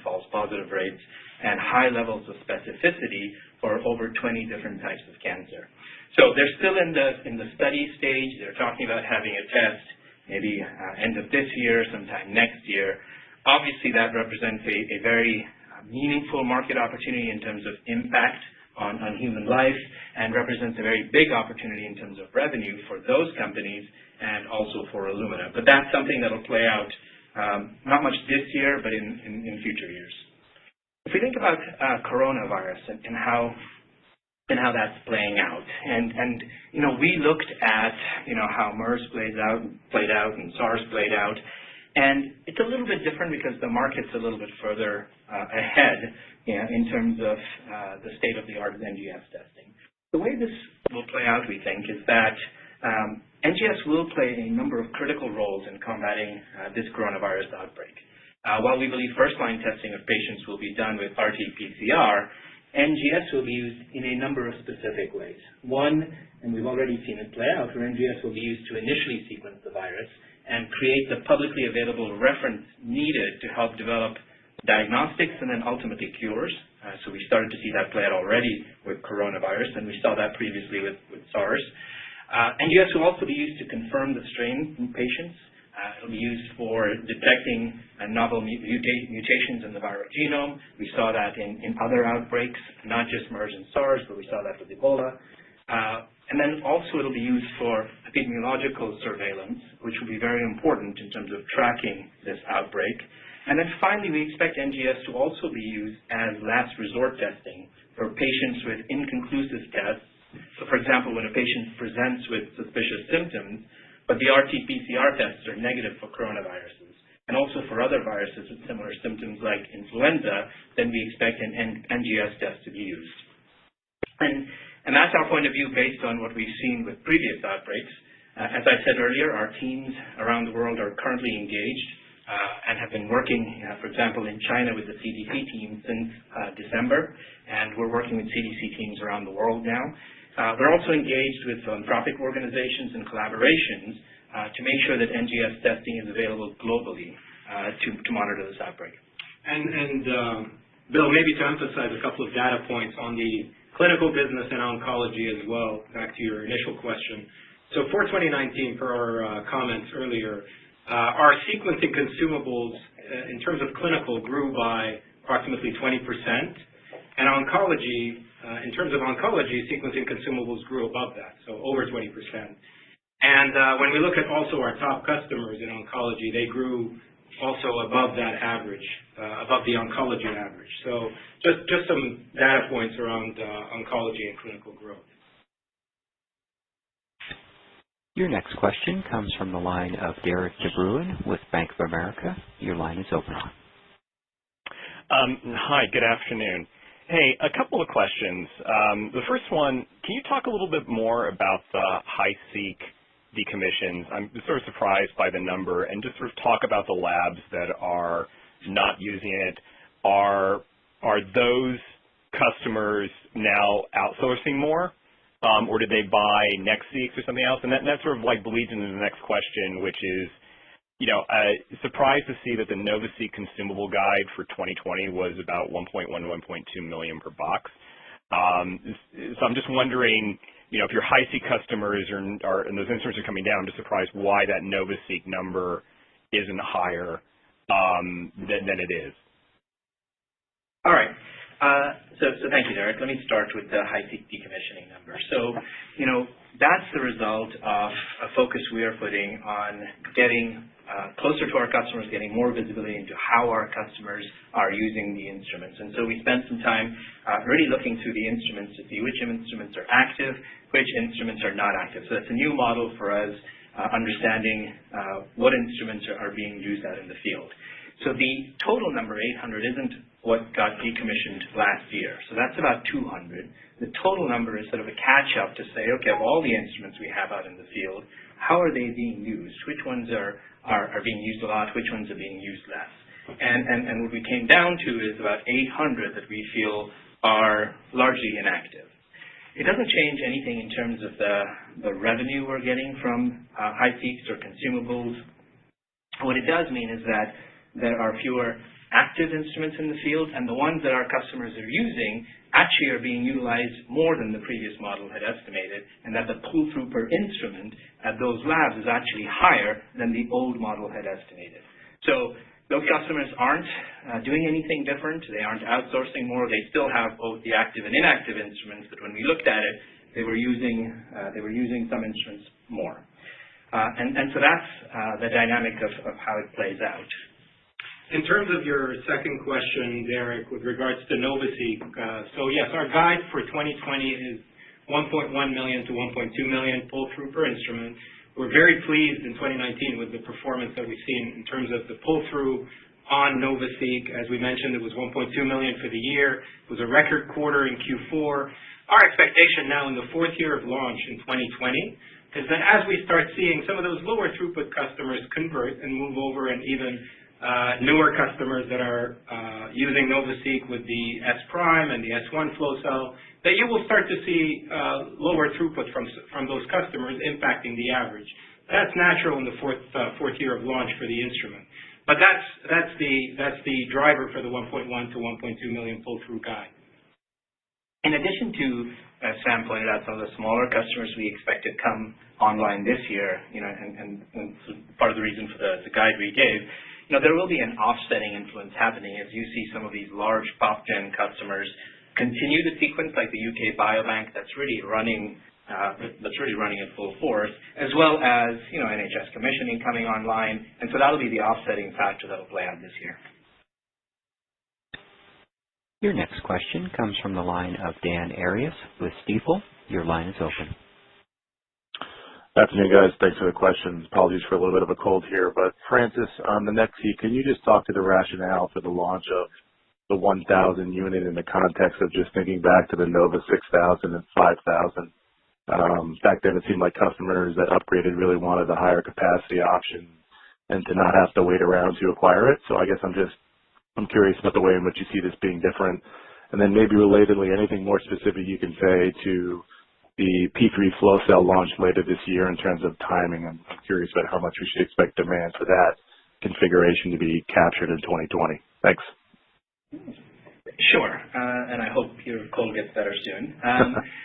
false positive rates and high levels of specificity for over 20 different types of cancer. So they're still in the study stage. They're talking about having a test maybe end of this year, sometime next year. Obviously, that represents a very meaningful market opportunity in terms of impact on human life, and represents a very big opportunity in terms of revenue for those companies and also for Illumina. But that's something that will play out not much this year, but in future years. If we think about coronavirus and how that's playing out, and we looked at how MERS played out and SARS played out, and it's a little bit different because the market's a little bit further ahead in terms of the state of the art of NGS testing. The way this will play out, we think, is that NGS will play a number of critical roles in combating this coronavirus outbreak. While we believe first-line testing of patients will be done with RT-PCR, NGS will be used in a number of specific ways. One, and we've already seen it play out, where NGS will be used to initially sequence the virus and create the publicly available reference needed to help develop diagnostics and then ultimately cures. So we started to see that play out already with coronavirus, and we saw that previously with SARS. NGS will also be used to confirm the strain in patients. It will be used for detecting novel mutations in the viral genome. We saw that in other outbreaks, not just MERS and SARS, but we saw that with Ebola. And then also it will be used for epidemiological surveillance, which will be very important in terms of tracking this outbreak. And then finally, we expect NGS to also be used as last resort testing for patients with inconclusive tests. So, for example, when a patient presents with suspicious symptoms, but the RT-PCR tests are negative for coronaviruses, and also for other viruses with similar symptoms like influenza, then we expect an NGS test to be used. And that's our point of view based on what we've seen with previous outbreaks. As I said earlier, our teams around the world are currently engaged and have been working, for example, in China with the CDC team since December, and we're working with CDC teams around the world now. We're also engaged with philanthropic organizations and collaborations to make sure that NGS testing is available globally to monitor this outbreak. And Bill, maybe to emphasize a couple of data points on the clinical business and oncology as well, back to your initial question. So for 2019, per our comments earlier, our sequencing consumables in terms of clinical grew by approximately 20%, and oncology, in terms of oncology, sequencing consumables grew above that, so over 20%. And when we look at also our top customers in oncology, they grew also above that average, above the oncology average. So just some data points around oncology and clinical growth. Your next question comes from the line of Derek DeBruin with Bank of America. Your line is open. Hi, good afternoon. Hey, a couple of questions. The first one, can you talk a little bit more about the HiSeq decommissions? I'm sort of surprised by the number, and just sort of talk about the labs that are not using it. Are those customers now outsourcing more? Or did they buy NextSeq or something else? And that sort of like bleeds into the next question, which is, surprised to see that the NovaSeq consumable guide for 2020 was about 1.1 to 1.2 million per box. So I'm just wondering, if your HiSeq customers and those instruments are coming down, I'm just surprised why that NovaSeq number isn't higher than it is. All right. So thank you, Derek. Let me start with the HiSeq decommissioning number. So, that's the result of a focus we are putting on getting closer to our customers, getting more visibility into how our customers are using the instruments. And so we spent some time really looking through the instruments to see which instruments are active, which instruments are not active. So that's a new model for us, understanding what instruments are being used out in the field. So the total number, 800, isn't what got decommissioned last year. So that's about 200. The total number is sort of a catch-up to say, okay, of all the instruments we have out in the field, how are they being used? Which ones are being used a lot? Which ones are being used less? And what we came down to is about 800 that we feel are largely inactive. It doesn't change anything in terms of the revenue we're getting from HiSeq or consumables. What it does mean is that there are fewer active instruments in the field, and the ones that our customers are using actually are being utilized more than the previous model had estimated, and that the pull-through per instrument at those labs is actually higher than the old model had estimated. So those customers aren't doing anything different. They aren't outsourcing more. They still have both the active and inactive instruments, but when we looked at it, they were using some instruments more. And so that's the dynamic of how it plays out. In terms of your second question, Derek, with regards to NovaSeq, so yes, our guide for 2020 is 1.1 million to 1.2 million pull-through per instrument. We're very pleased in 2019 with the performance that we've seen in terms of the pull-through on NovaSeq. As we mentioned, it was 1.2 million for the year. It was a record quarter in Q4. Our expectation now in the fourth year of launch in 2020 is that as we start seeing some of those lower throughput customers convert and move over, and even newer customers that are using NovaSeq with the S Prime and the S1 flow cell, that you will start to see lower throughput from those customers impacting the average. That's natural in the fourth year of launch for the instrument. But that's the driver for the 1.1 to 1.2 million pull-through guide. In addition to, as Sam pointed out, some of the smaller customers we expect to come online this year, and part of the reason for the guide we gave, there will be an offsetting influence happening as you see some of these large PopGen customers continue to sequence, like the UK Biobank that's really running at full force, as well as NHS commissioning coming online, and so that'll be the offsetting factor that'll play out this year. Your next question comes from the line of Dan Arias with Stifel. Your line is open. Afternoon, guys. Thanks for the questions. Apologies for a little bit of a cold here. But Francis, on the NextSeq, can you just talk to the rationale for the launch of the 1,000 unit in the context of just thinking back to the Nova 6,000 and 5,000? Back then, it seemed like customers that upgraded really wanted the higher capacity option and to not have to wait around to acquire it. So I guess I'm curious about the way in which you see this being different. And then maybe relatedly, anything more specific you can say to the P3 flow cell launch later this year in terms of timing. I'm curious about how much we should expect demand for that configuration to be captured in 2020. Thanks. Sure, and I hope your cold gets better soon.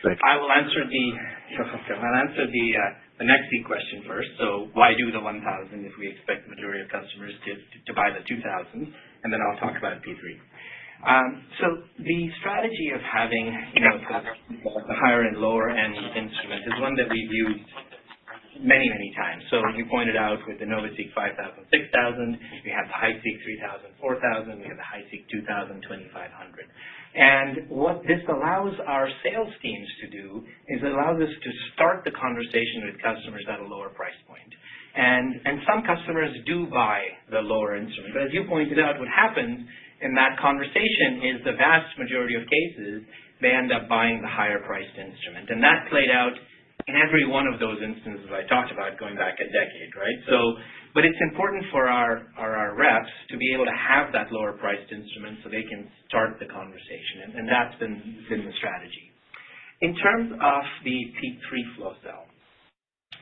Thanks. I will answer the NextSeq question first. So why do the 1,000 if we expect the majority of customers to buy the 2,000? And then I'll talk about P3. So the strategy of having the higher and lower end instrument is one that we've used many, many times. So you pointed out with the NovaSeq 5000, 6000, we have the HiSeq 3000, 4000, we have the HiSeq 2000, 2500. And what this allows our sales teams to do is it allows us to start the conversation with customers at a lower price point. And some customers do buy the lower instrument. But as you pointed out, what happens in that conversation is the vast majority of cases, they end up buying the higher priced instrument. And that played out in every one of those instances I talked about going back a decade, right? So, but it's important for our reps to be able to have that lower priced instrument so they can start the conversation. And that's been the strategy. In terms of the P3 flow cell,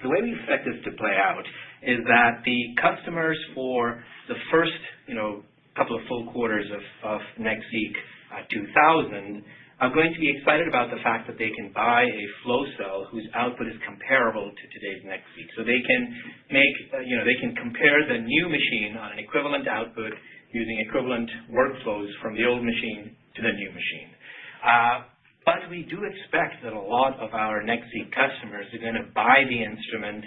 the way we expect this to play out is that the customers for the first, couple of full quarters of NextSeq 2000 are going to be excited about the fact that they can buy a flow cell whose output is comparable to today's NextSeq. So they can they can compare the new machine on an equivalent output using equivalent workflows from the old machine to the new machine. But we do expect that a lot of our NextSeq customers are going to buy the instrument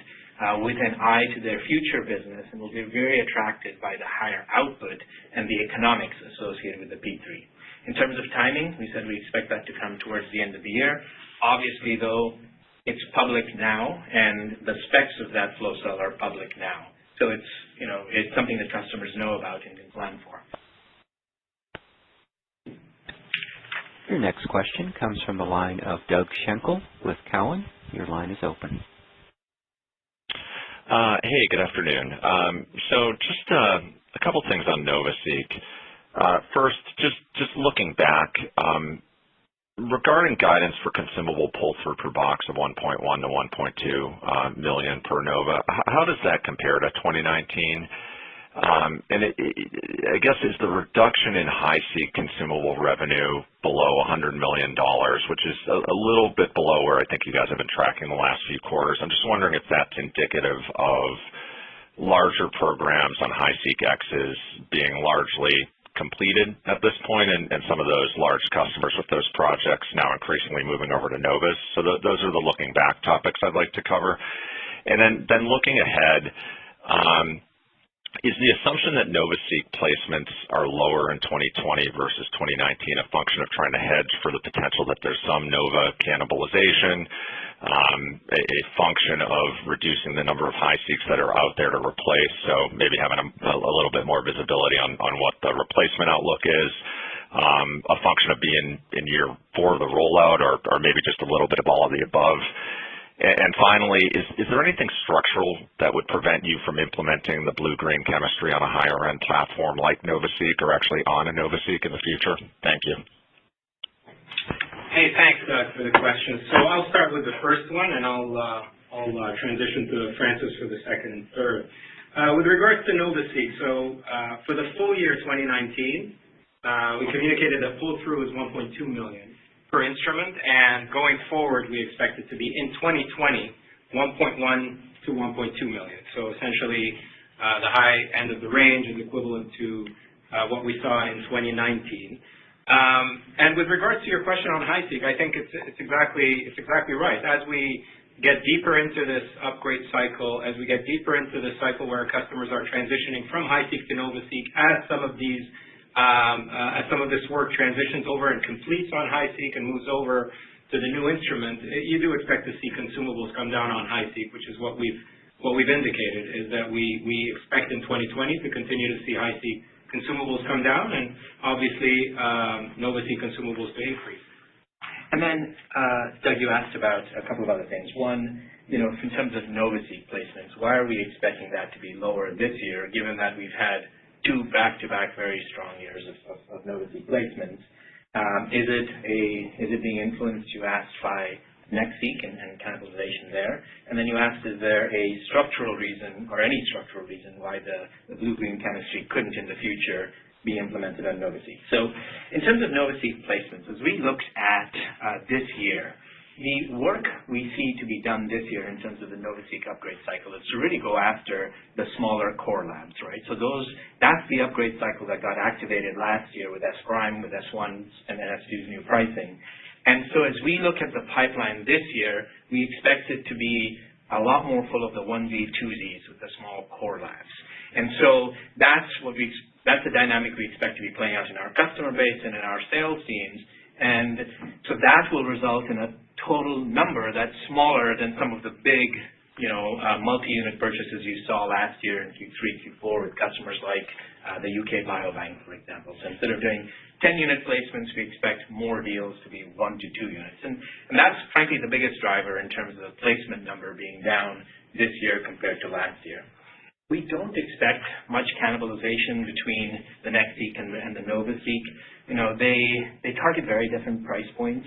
with an eye to their future business and will be very attracted by the higher output and the economics associated with the P3. In terms of timing, we said we expect that to come towards the end of the year. Obviously, though, it's public now, and the specs of that flow cell are public now. So it's something that customers know about and can plan for. Your next question comes from the line of Doug Schenkel with Cowen. Your line is open. Hey, good afternoon. So just a couple things on NovaSeq. First, just looking back, regarding guidance for consumable pull-through per box of 1.1 to 1.2 million per Nova, how does that compare to 2019? And I guess is the reduction in HiSeq consumable revenue below $100 million, which is a little bit below where I think you guys have been tracking the last few quarters. I'm just wondering if that's indicative of larger programs on HiSeq X's being largely completed at this point, and some of those large customers with those projects now increasingly moving over to Novas. So those are the looking back topics I'd like to cover. And then looking ahead, is the assumption that NovaSeq placements are lower in 2020 versus 2019 a function of trying to hedge for the potential that there's some Nova cannibalization, a function of reducing the number of HiSeqs that are out there to replace, so maybe having a little bit more visibility on what the replacement outlook is, a function of being in year 4 of the rollout, or maybe just a little bit of all of the above? And finally, is there anything structural that would prevent you from implementing the blue-green chemistry on a higher-end platform like NovaSeq or actually on a NovaSeq in the future? Thank you. Hey, thanks, Doug, for the question. So I'll start with the first one, and I'll transition to Francis for the second and third. With regards to NovaSeq, so for the full year 2019, we communicated that pull-through is 1.2 million. Per instrument, and going forward, we expect it to be in 2020, 1.1 to 1.2 million. So essentially, the high end of the range is equivalent to what we saw in 2019. And with regards to your question on HiSeq, I think it's exactly right. As we get deeper into this upgrade cycle, as we get deeper into the cycle where customers are transitioning from HiSeq to NovaSeq, as some of this work transitions over and completes on HiSeq and moves over to the new instrument, you do expect to see consumables come down on HiSeq, which is what we've indicated, is that we expect in 2020 to continue to see HiSeq consumables come down, and obviously NovaSeq consumables to increase. And then, Doug, you asked about a couple of other things. One, in terms of NovaSeq placements, why are we expecting that to be lower this year, given that we've had 2 back-to-back very strong years of NovaSeq placements? Is it being influenced, you asked, by NextSeq and cannibalization there? And then you asked, is there a structural reason or any structural reason why the blue-green chemistry couldn't in the future be implemented on NovaSeq? So in terms of NovaSeq placements, as we looked at this year, the work we see to be done this year in terms of the NovaSeq upgrade cycle is to really go after the smaller core labs, right? So that's the upgrade cycle that got activated last year with S Prime, with S1s, and S2's new pricing. And so as we look at the pipeline this year, we expect it to be a lot more full of the onesies, twosies with the small core labs. And so that's the dynamic we expect to be playing out in our customer base and in our sales teams. And so that will result in a total number that's smaller than some of the big, multi-unit purchases you saw last year in Q3, Q4 with customers like the UK Biobank, for example. So instead of doing 10-unit placements, we expect more deals to be 1 to 2 units. And that's, frankly, the biggest driver in terms of the placement number being down this year compared to last year. We don't expect much cannibalization between the NextSeq and the NovaSeq. They target very different price points,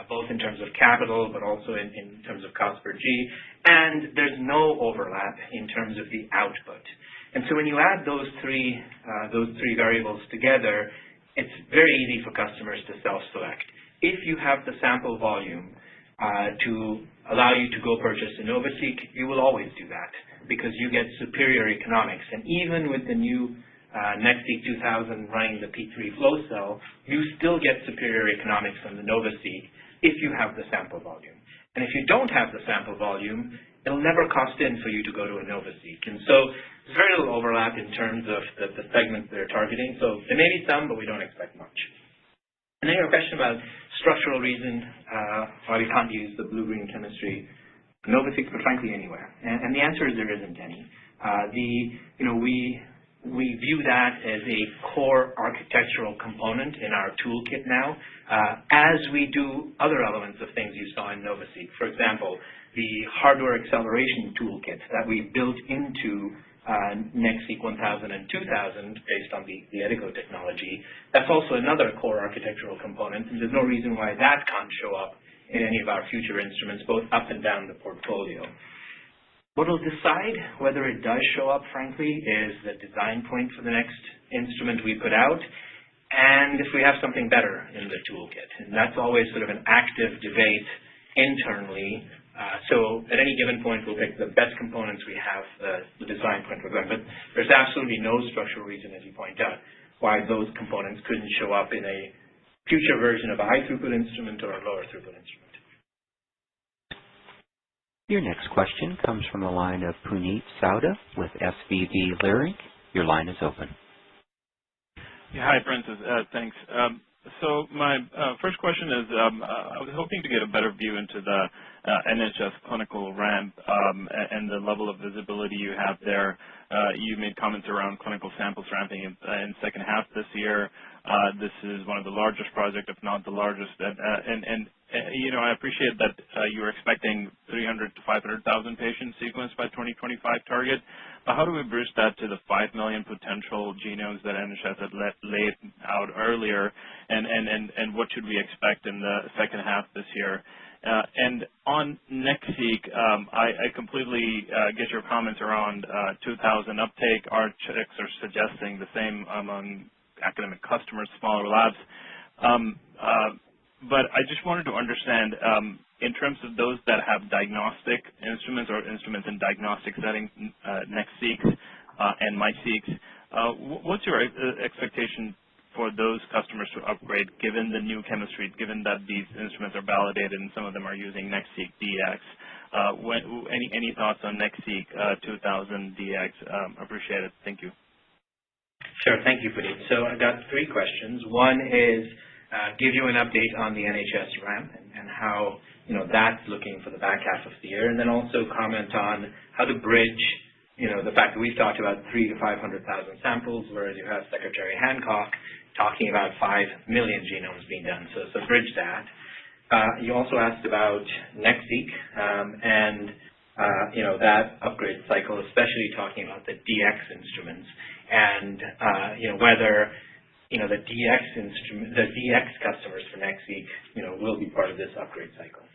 both in terms of capital, but also in terms of cost per G. And there's no overlap in terms of the output. And so when you add those three variables together, it's very easy for customers to self-select. If you have the sample volume to allow you to go purchase a NovaSeq, you will always do that because you get superior economics. And even with the new NextSeq 2000 running the P3 flow cell, you still get superior economics on the NovaSeq if you have the sample volume. And if you don't have the sample volume, it'll never cost in for you to go to a NovaSeq. And so there's very little overlap in terms of the segments they're targeting. So there may be some, but we don't expect much. And then your question about structural reason why we can't use the blue-green chemistry, NovaSeq, but frankly anywhere. And the answer is there isn't any. We view that as a core architectural component in our toolkit now, as we do other elements of things you saw in NovaSeq. For example, the hardware acceleration toolkit that we built into NextSeq 1000 and 2000 based on the Edico technology. That's also another core architectural component, and there's no reason why that can't show up in any of our future instruments, both up and down the portfolio. What will decide whether it does show up, frankly, is the design point for the next instrument we put out, and if we have something better in the toolkit. And that's always sort of an active debate internally. So at any given point, we'll pick the best components we have, the design point we're going. But there's absolutely no structural reason, as you point out, why those components couldn't show up in a future version of a high-throughput instrument or a lower-throughput instrument. Your next question comes from the line of Puneet Souda with SVB Leerink. Your line is open. Yeah, hi, Francis. Thanks. So my first question is, I was hoping to get a better view into the NHS clinical ramp and the level of visibility you have there. You made comments around clinical samples ramping in second half this year. This is one of the largest projects, if not the largest. I appreciate that you were expecting 300 to 500,000 patients sequenced by 2025 target. But how do we bridge that to the 5 million potential genomes that NHS had laid out earlier? And what should we expect in the second half this year? And on NextSeq, I completely get your comments around 2000 uptake. Our checks are suggesting the same among academic customers, smaller labs. But I just wanted to understand, in terms of those that have diagnostic instruments or instruments in diagnostic settings, NextSeq and MySeq, what's your expectation for those customers to upgrade, given the new chemistry, given that these instruments are validated and some of them are using NextSeq DX? Any thoughts on NextSeq 2000 DX? Appreciate it. Thank you. Sure. Thank you, Puneet. So I got three questions. One is give you an update on the NHS ramp and how that's looking for the back half of the year, and then also comment on how to bridge the fact that we've talked about 300,000 to 500,000 samples, whereas you have Secretary Hancock talking about 5 million genomes being done. So bridge that. You also asked about NextSeq and that upgrade cycle, especially talking about the DX instruments and whether the DX customers for NextSeq will be part of this upgrade cycle.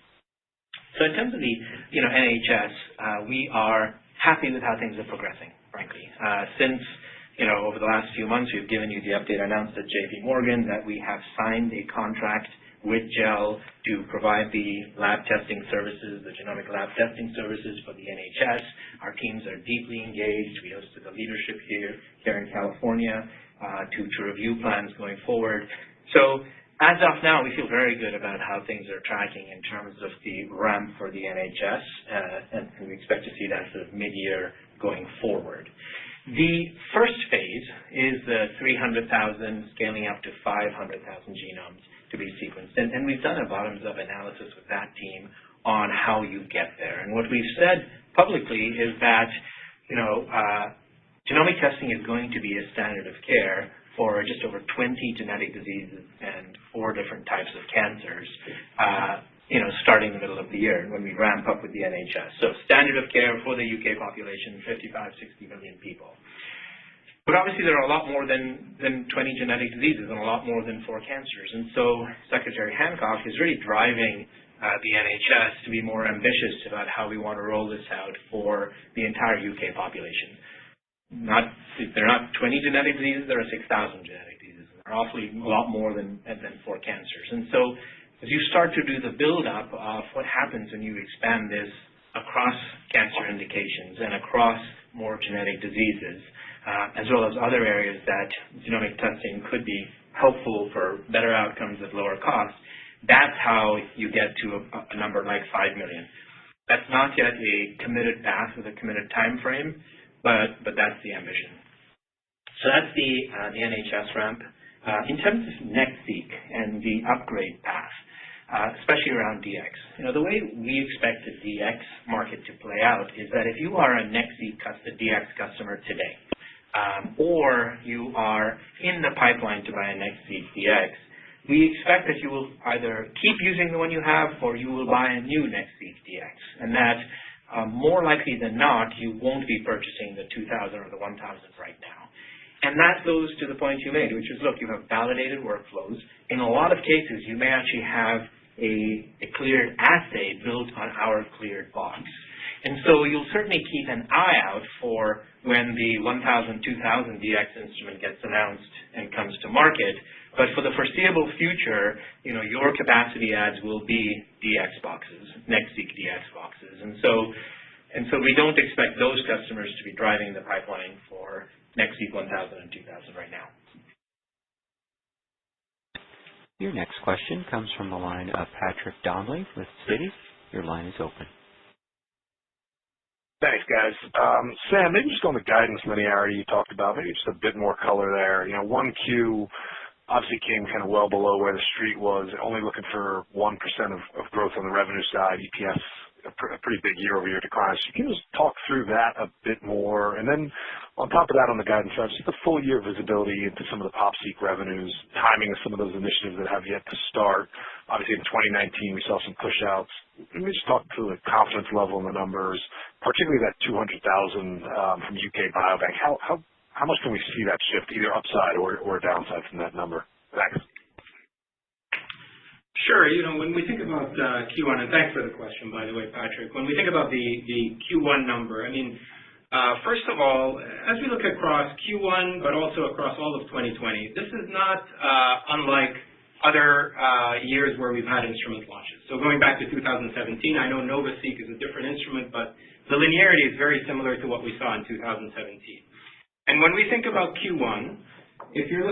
So in terms of the NHS, we are happy with how things are progressing, frankly. Since over the last few months, we've given you the update announced at JP Morgan that we have signed a contract with GEL to provide the lab testing services, the genomic lab testing services for the NHS. Our teams are deeply engaged. We hosted the leadership here in California to review plans going forward. So As of now, we feel very good about how things are tracking in terms of the ramp for the NHS, and we expect to see that sort of mid-year going forward. The first phase is the 300,000 scaling up to 500,000 genomes to be sequenced, and we've done a bottoms-up analysis with that team on how you get there. And what we've said publicly is that, genomic testing is going to be a standard of care for just over 20 genetic diseases and 4 different types of cancers, starting in the middle of the year when we ramp up with the NHS. So standard of care for the UK population, 55-60 million people. But obviously there are a lot more than 20 genetic diseases and a lot more than 4 cancers. And so Secretary Hancock is really driving the NHS to be more ambitious about how we want to roll this out for the entire UK population. There are not 20 genetic diseases, there are 6,000 genetic diseases. There are awfully a lot more than 4 cancers. And so as you start to do the build-up of what happens when you expand this across cancer indications and across more genetic diseases, as well as other areas that genomic testing could be helpful for better outcomes at lower cost, that's how you get to a number like 5 million. That's not yet a committed path with a committed time frame, but that's the ambition. So that's the NHS ramp. In terms of NextSeq and the upgrade path, especially around DX, the way we expect the DX market to play out is that if you are a NextSeq DX customer today, or you are in the pipeline to buy a NextSeq DX, we expect that you will either keep using the one you have or you will buy a new NextSeq DX, and that more likely than not, you won't be purchasing the 2000 or the 1000 right now. And that goes to the point you made, which is, look, you have validated workflows. In a lot of cases, you may actually have a cleared assay built on our cleared box. And so you'll certainly keep an eye out for when the 1000, 2000 DX instrument gets announced and comes to market. But for the foreseeable future, your capacity adds will be DX boxes, NextSeq DX boxes. And so we don't expect those customers to be driving the pipeline for NextSeq 1000 and 2000 right now. Your next question comes from the line of Patrick Donnelly with Citi. Your line is open. Thanks, guys. Sam, maybe just on the guidance linearity you talked about, maybe just a bit more color there. 1Q obviously came kind of well below where the street was, only looking for 1% of growth on the revenue side, EPS, a pretty big year-over-year decline. So can you just talk through that a bit more? And then on top of that, on the guidance side, just the full year visibility into some of the PopSeq revenues, timing of some of those initiatives that have yet to start. Obviously, in 2019, we saw some push-outs. Let me just talk to the confidence level in the numbers, particularly that 200,000 from UK Biobank. How much can we see that shift, either upside or downside from that number? Thanks. Sure. When we think about Q1, and thanks for the question, by the way, Patrick. When we think about the Q1 number, first of all, as we look across Q1, but also across all of 2020, this is not unlike other years where we've had instrument launches. So going back to 2017, I know NovaSeq is a different instrument, but the linearity is very similar to what we saw in 2017. And when we think about Q1, if you're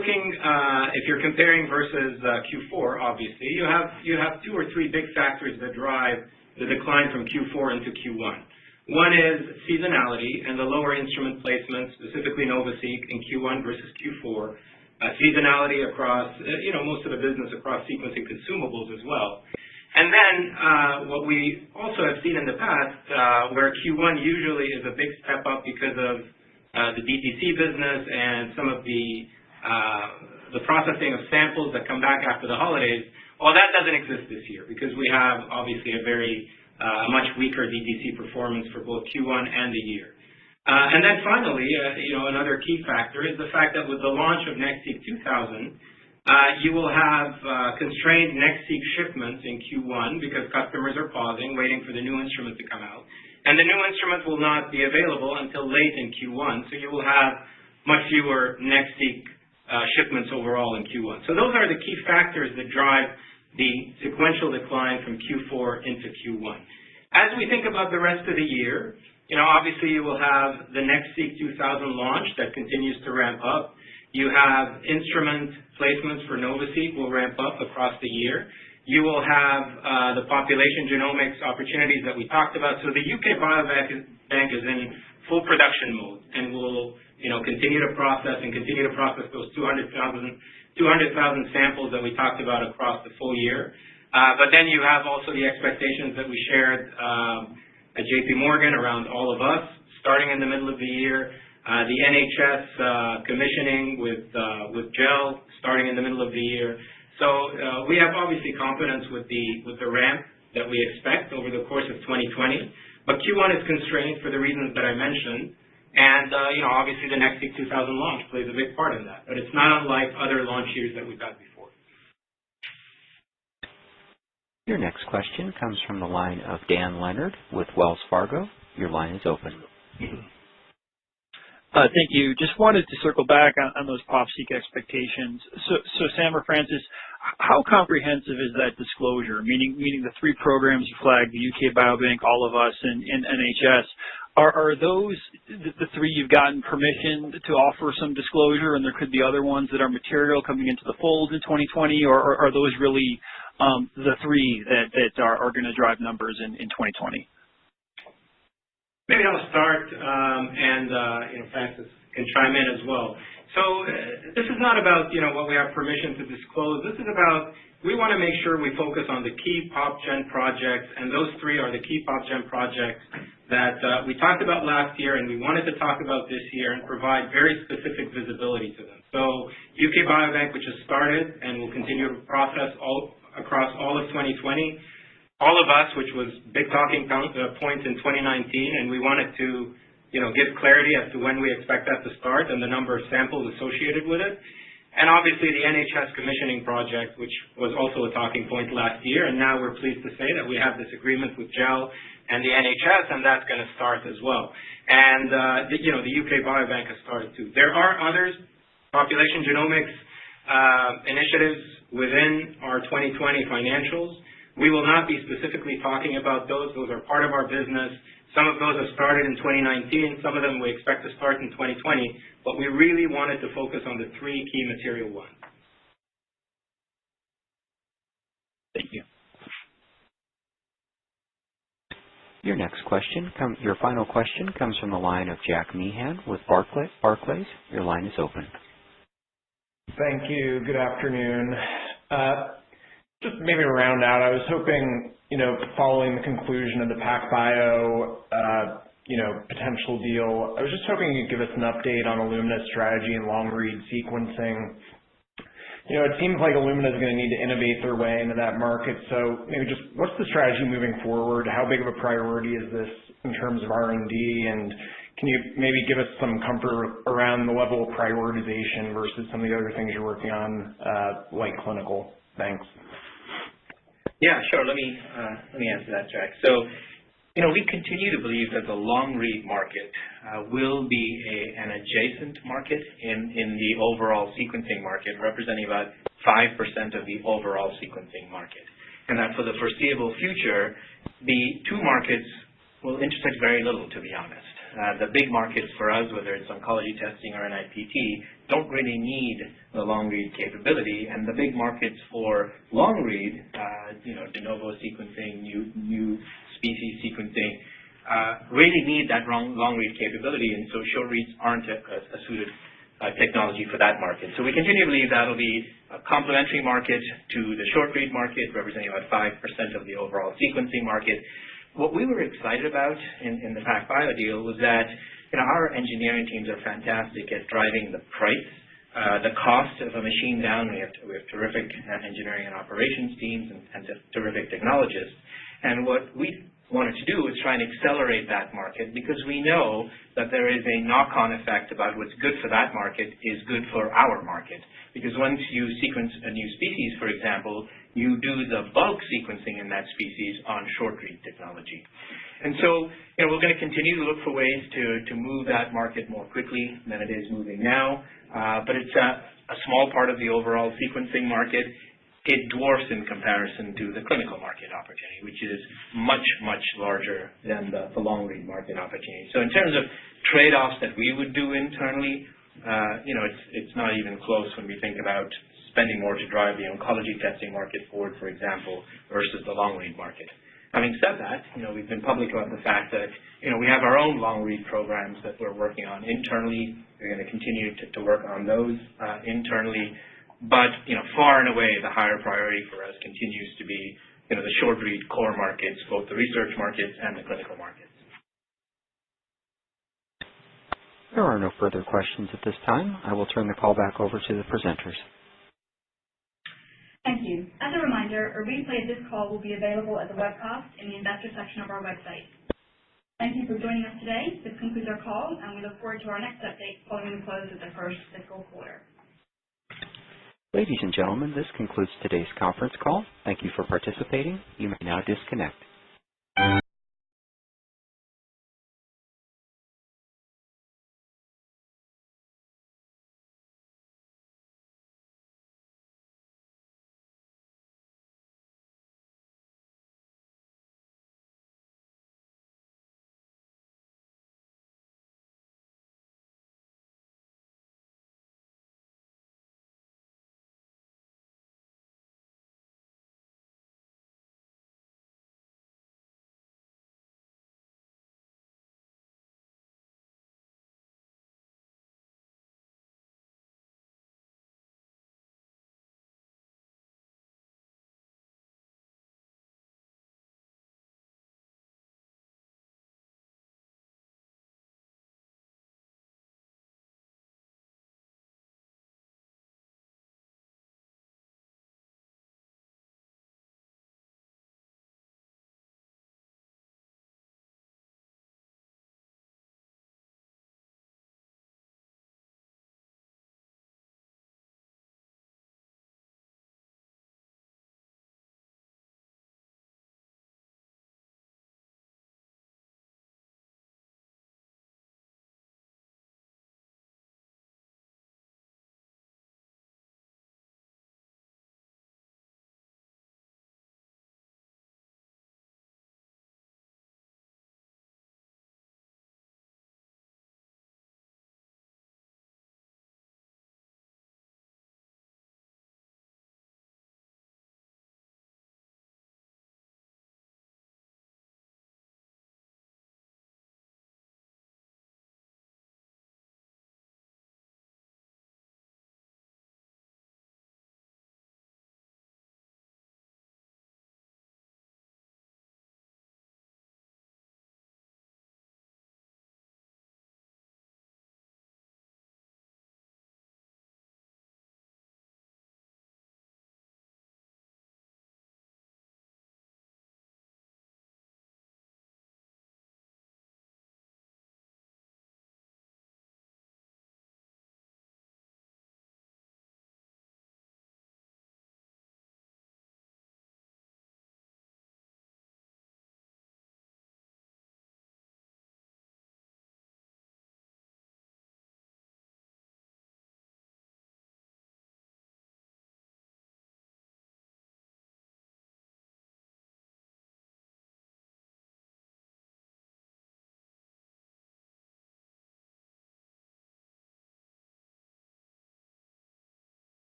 comparing versus Q4, obviously, you have 2 or 3 big factors that drive the decline from Q4 into Q1. One is seasonality and the lower instrument placement, specifically NovaSeq in Q1 versus Q4. Seasonality across, most of the business across sequencing consumables as well. And then what we also have seen in the past, where Q1 usually is a big step up because of the DTC business and some of the processing of samples that come back after the holidays, well, that doesn't exist this year because we have obviously a much weaker DTC performance for both Q1 and the year. And then finally, another key factor is the fact that with the launch of NextSeq 2000, you will have constrained NextSeq shipments in Q1 because customers are pausing, waiting for the new instrument to come out. And the new instrument will not be available until late in Q1, so you will have much fewer NextSeq shipments overall in Q1. So those are the key factors that drive the sequential decline from Q4 into Q1. As we think about the rest of the year, obviously you will have the NextSeq 2000 launch that continues to ramp up. You have instrument placements for NovaSeq will ramp up across the year. You will have the population genomics opportunities that we talked about. So the UK Biobank is in full production mode and will continue to process those 200,000 samples that we talked about across the full year. But then you have also the expectations that we shared at JP Morgan around all of us starting in the middle of the year. The NHS commissioning with GEL starting in the middle of the year. So we have obviously confidence with the ramp that we expect over the course of 2020. But Q1 is constrained for the reasons that I mentioned. And obviously the NextSeq 2000 launch plays a big part in that. But it's not unlike other launch years that we've had before. Your next question comes from the line of Dan Leonard with Wells Fargo. Your line is open. Thank you. Just wanted to circle back on those PopSeq expectations. So Sam or Francis, how comprehensive is that disclosure? Meaning the three programs you flagged, the UK Biobank, All of Us, and NHS. Are those the three you've gotten permission to offer some disclosure, and there could be other ones that are material coming into the fold in 2020, or are those really the three that are going to drive numbers in 2020? Maybe I'll start, and Francis can chime in as well. So this is not about what we have permission to disclose. This is about we want to make sure we focus on the key PopGen projects, and those three are the key PopGen projects that we talked about last year, and we wanted to talk about this year and provide very specific visibility to them. So UK Biobank, which has started and will continue to process across all of 2020. All of Us, which was big talking point in 2019, and we wanted to, give clarity as to when we expect that to start and the number of samples associated with it. And obviously the NHS commissioning project, which was also a talking point last year, and now we're pleased to say that we have this agreement with GEL and the NHS, and that's going to start as well. And the UK Biobank has started too. There are others, population genomics initiatives within our 2020 financials. We will not be specifically talking about those. Those are part of our business. Some of those have started in 2019. Some of them we expect to start in 2020. But we really wanted to focus on the three key material ones. Thank you. Your final question comes from the line of Jack Meehan with Barclays. Your line is open. Thank you. Good afternoon. Just maybe to round out, I was hoping, following the conclusion of the PacBio, potential deal, I was just hoping you'd give us an update on Illumina's strategy in long-read sequencing. It seems like Illumina is going to need to innovate their way into that market. So maybe just what's the strategy moving forward? How big of a priority is this in terms of R&D? And can you maybe give us some comfort around the level of prioritization versus some of the other things you're working on, like clinical? Thanks. Yeah, sure. Let me answer that, Jack. So, we continue to believe that the long-read market will be an adjacent market in the overall sequencing market, representing about 5% of the overall sequencing market. And that for the foreseeable future, the two markets will intersect very little, to be honest. The big markets for us, whether it's oncology testing or NIPT, don't really need the long-read capability. And the big markets for long-read, de novo sequencing, new species sequencing, really need that long-read capability. And so short reads aren't a suited technology for that market. So we continue to believe that'll be a complementary market to the short read market, representing about 5% of the overall sequencing market. What we were excited about in the PacBio deal was that our engineering teams are fantastic at driving the price, the cost of a machine down. We have terrific engineering and operations teams and terrific technologists. And what we wanted to do is try and accelerate that market, because we know that there is a knock-on effect about what's good for that market is good for our market. Because once you sequence a new species, for example, you do the bulk sequencing in that species on short-read technology. And so, we're going to continue to look for ways to move that market more quickly than it is moving now. But it's a small part of the overall sequencing market. It dwarfs in comparison to the clinical market opportunity, which is much, much larger than the long-read market opportunity. So in terms of trade-offs that we would do internally, it's not even close when we think about spending more to drive the oncology testing market forward, for example, versus the long-read market. Having said that, we've been public about the fact that, we have our own long-read programs that we're working on internally. We're going to continue to work on those internally. But, far and away, the higher priority for us continues to be, the short-read core markets, both the research markets and the clinical markets. There are no further questions at this time. I will turn the call back over to the presenters. Thank you. As a reminder, a replay of this call will be available as a webcast in the investor section of our website. Thank you for joining us today. This concludes our call, and we look forward to our next update following the close of the first fiscal quarter. Ladies and gentlemen, this concludes today's conference call. Thank you for participating. You may now disconnect.